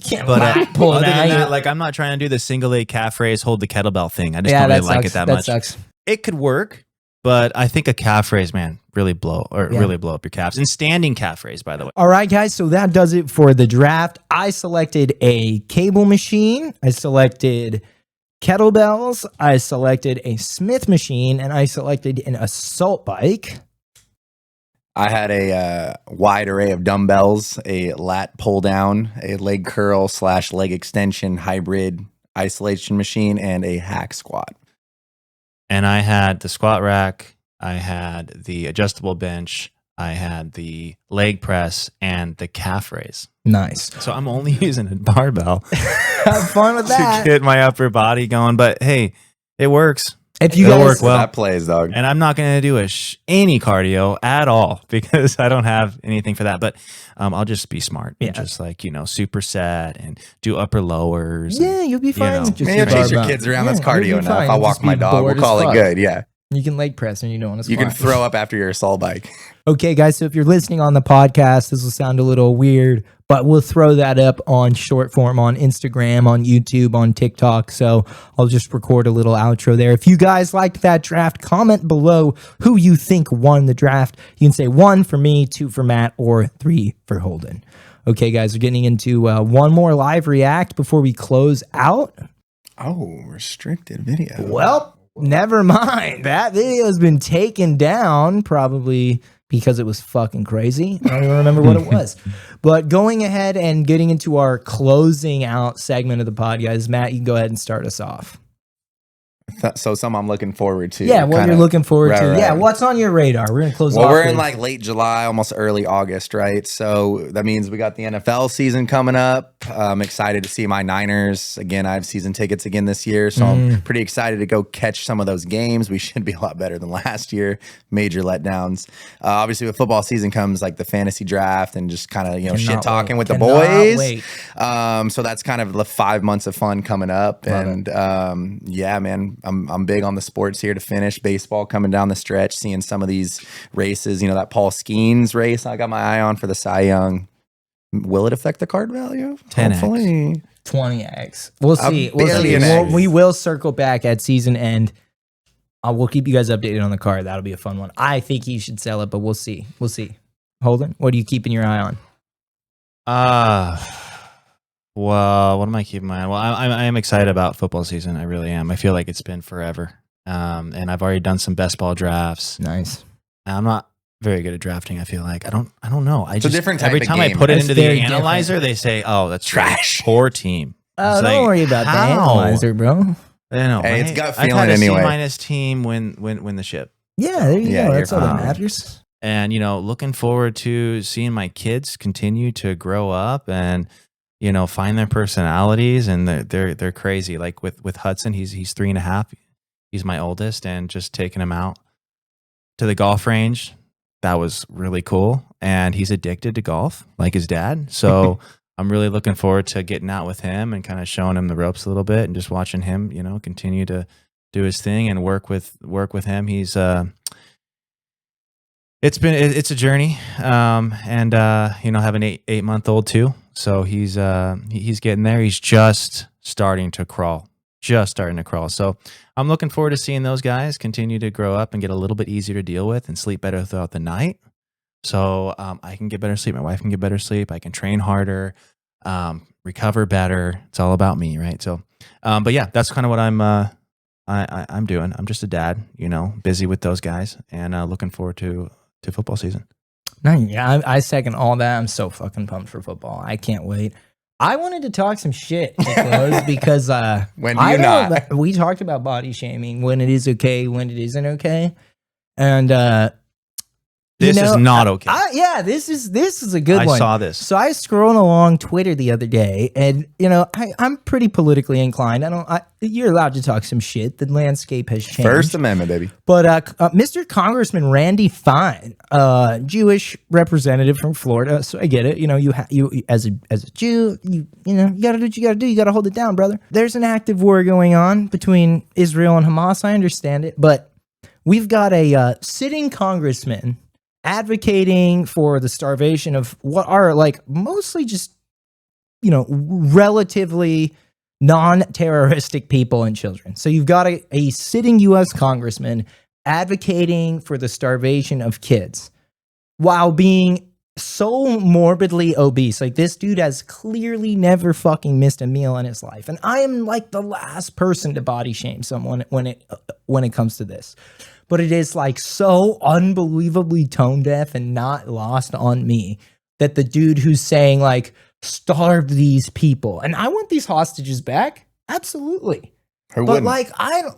Can't But pull other that. than that, like I'm not trying to do the single leg calf raise, hold the kettlebell thing. I just Yeah, don't really that like sucks. it that That much. sucks. It could work, but I think a calf raise, man, really blow up your calves. And standing calf raise, by the way. All right, guys. So that does it for the draft. I selected a cable machine. I selected kettlebells. I selected a Smith machine, and I selected an assault bike. I had a wide array of dumbbells, a lat pull down, a leg curl / leg extension hybrid isolation machine, and a hack squat. And I had the squat rack, I had the adjustable bench, I had the leg press, and the calf raise. Nice. So I'm only using a barbell Have fun with that. to get my upper body going. But hey, it works. If you It'll guys, work well. That plays, dog. And I'm not going to do any cardio at all because I don't have anything for that. But I'll just be smart. Yeah. And just like, superset and do upper lowers. yeah, you'll be fine. know. with just Maybe your chase your barbell. kids around. That's Yeah, cardio you'll be enough. fine. I'll You'll walk just my be dog. We'll bored as call it fuck. good. Yeah. You can leg press and you don't want to You squat. can throw up after your assault bike. Okay, guys, so if you're listening on the podcast, this will sound a little weird, but we'll throw that up on short form on Instagram, on YouTube, on TikTok. So I'll just record a little outro there. If you guys liked that draft, comment below who you think won the draft. You can say 1 for me, 2 for Matt, or 3 for Holden. Okay, guys, we're getting into one more live react before we close out. Oh, restricted video. Well, never mind. That video has been taken down probably because it was fucking crazy. I don't even remember what it was. But going ahead and getting into our closing out segment of the pod, guys, Matt, you can go ahead and start us off. So some I'm looking forward to. Yeah, what you're looking forward to. Right. Yeah, what's on your radar? We're going to close Well, off. we're in with- like late July, almost early August, right? So that means we got the NFL season coming up. I'm excited to see my Niners. Again, I have season tickets again this year, so I'm pretty excited to go catch some of those games. We should be a lot better than last year. Major letdowns. Obviously, with football season comes like the fantasy draft and just kind of, shit talking with the boys. Wait. So that's kind of the 5 months of fun coming up. Yeah, man, I'm big on the sports here to finish. Baseball coming down the stretch, seeing some of these races. That Paul Skeens race I got my eye on for the Cy Young. Will it affect the card value? 10x. Hopefully. 20x. We'll see. We'll see. billion We will circle back at season end. We'll keep you guys updated on the card. That'll be a fun one. I think he should sell it, but we'll see. We'll see. Holden, what are you keeping your eye on? Well, what am I keeping my eye on? Well, I am excited about football season. I really am. I feel like it's been forever. And I've already done some best ball drafts. Nice. I'm not very good at drafting. I feel like I don't know. It's a different type every of time I game. put it It's into the very analyzer, they say, "Oh, that's Trash. a poor team." Oh, It's don't like, worry about the how? analyzer, bro. I know. Hey, it's right? gut I've feeling had a anyway. C- team win the ship. Yeah, there you Yeah, go. you're That's all that fine. matters. And looking forward to seeing my kids continue to grow up and find their personalities, and they're crazy. Like with Hudson, he's 3.5. He's my oldest, and just taking him out to the golf range, that was really cool. And he's addicted to golf, like his dad. So I'm really looking forward to getting out with him and kind of showing him the ropes a little bit, and just watching him, continue to do his thing and work with him. He's it's a journey, and have an 8-month-old too. So he's getting there. He's just starting to crawl. So I'm looking forward to seeing those guys continue to grow up and get a little bit easier to deal with and sleep better throughout the night. So I can get better sleep. My wife can get better sleep. I can train harder, recover better. It's all about me, right? So, but yeah, that's kind of what I'm doing. I'm just a dad, busy with those guys, and looking forward to football season. No, yeah, I second all that. I'm so fucking pumped for football. I can't wait. I wanted to talk some shit because when do you not? We talked about body shaming, when it is okay, when it isn't okay, and this is not okay. This is a good one. I saw this. So I was scrolling along Twitter the other day, and I'm pretty politically inclined. You're allowed to talk some shit. The landscape has changed. First Amendment, baby. But Mr. Congressman Randy Fine, Jewish representative from Florida, so I get it. You as a Jew, you gotta do what you gotta do. You gotta hold it down, brother. There's an active war going on between Israel and Hamas. I understand it, but we've got a sitting congressman advocating for the starvation of what are mostly just relatively non-terroristic people and children. So you've got a sitting U.S. congressman advocating for the starvation of kids while being so morbidly obese. This dude has clearly never fucking missed a meal in his life, and I am the last person to body shame someone when it comes to this. But it is so unbelievably tone deaf and not lost on me that the dude who's saying starve these people and I want these hostages back. Absolutely. But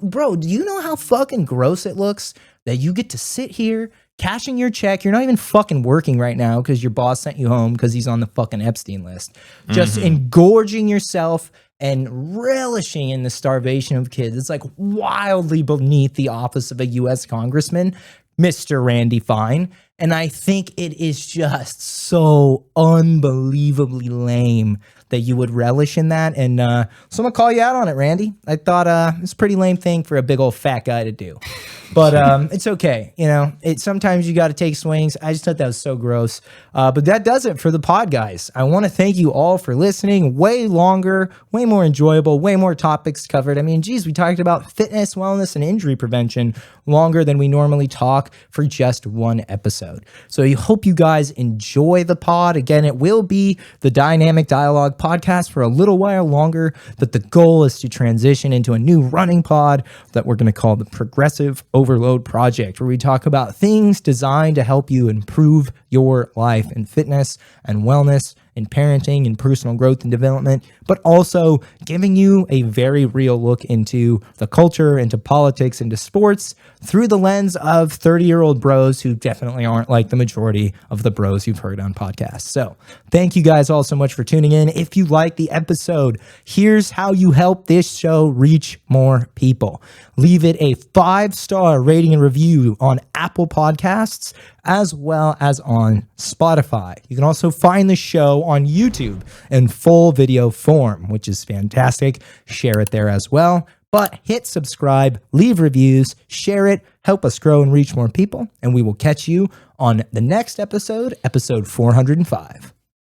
bro, do you know how fucking gross it looks that you get to sit here cashing your check? You're not even fucking working right now because your boss sent you home because he's on the fucking Epstein list. Just engorging yourself and relishing in the starvation of kids. It's wildly beneath the office of a U.S. congressman, Mr. Randy Fine. And I think it is just so unbelievably lame that you would relish in that. And so I'm going to call you out on it, Randy. I thought it's a pretty lame thing for a big old fat guy to do. But it's okay. Sometimes you got to take swings. I just thought that was so gross. But that does it for the pod, guys. I want to thank you all for listening. Way longer, way more enjoyable, way more topics covered. I mean, geez, we talked about fitness, wellness, and injury prevention longer than we normally talk for just one episode. So I hope you guys enjoy the pod. Again, it will be the Dynamic Dialogue podcast for a little while longer, but the goal is to transition into a new running pod that we're going to call the Progressive Overload Project, where we talk about things designed to help you improve your life in fitness and wellness, in parenting and personal growth and development, but also giving you a very real look into the culture, into politics, into sports through the lens of 30-year-old bros who definitely aren't like the majority of the bros you've heard on podcasts. So thank you guys all so much for tuning in. If you like the episode, here's how you help this show reach more people. Leave it a 5-star rating and review on Apple Podcasts as well as on Spotify. You can also find the show on YouTube in full video form, which is fantastic. Share it there as well. But hit subscribe, leave reviews, share it, help us grow and reach more people, and we will catch you on the next episode, episode 405.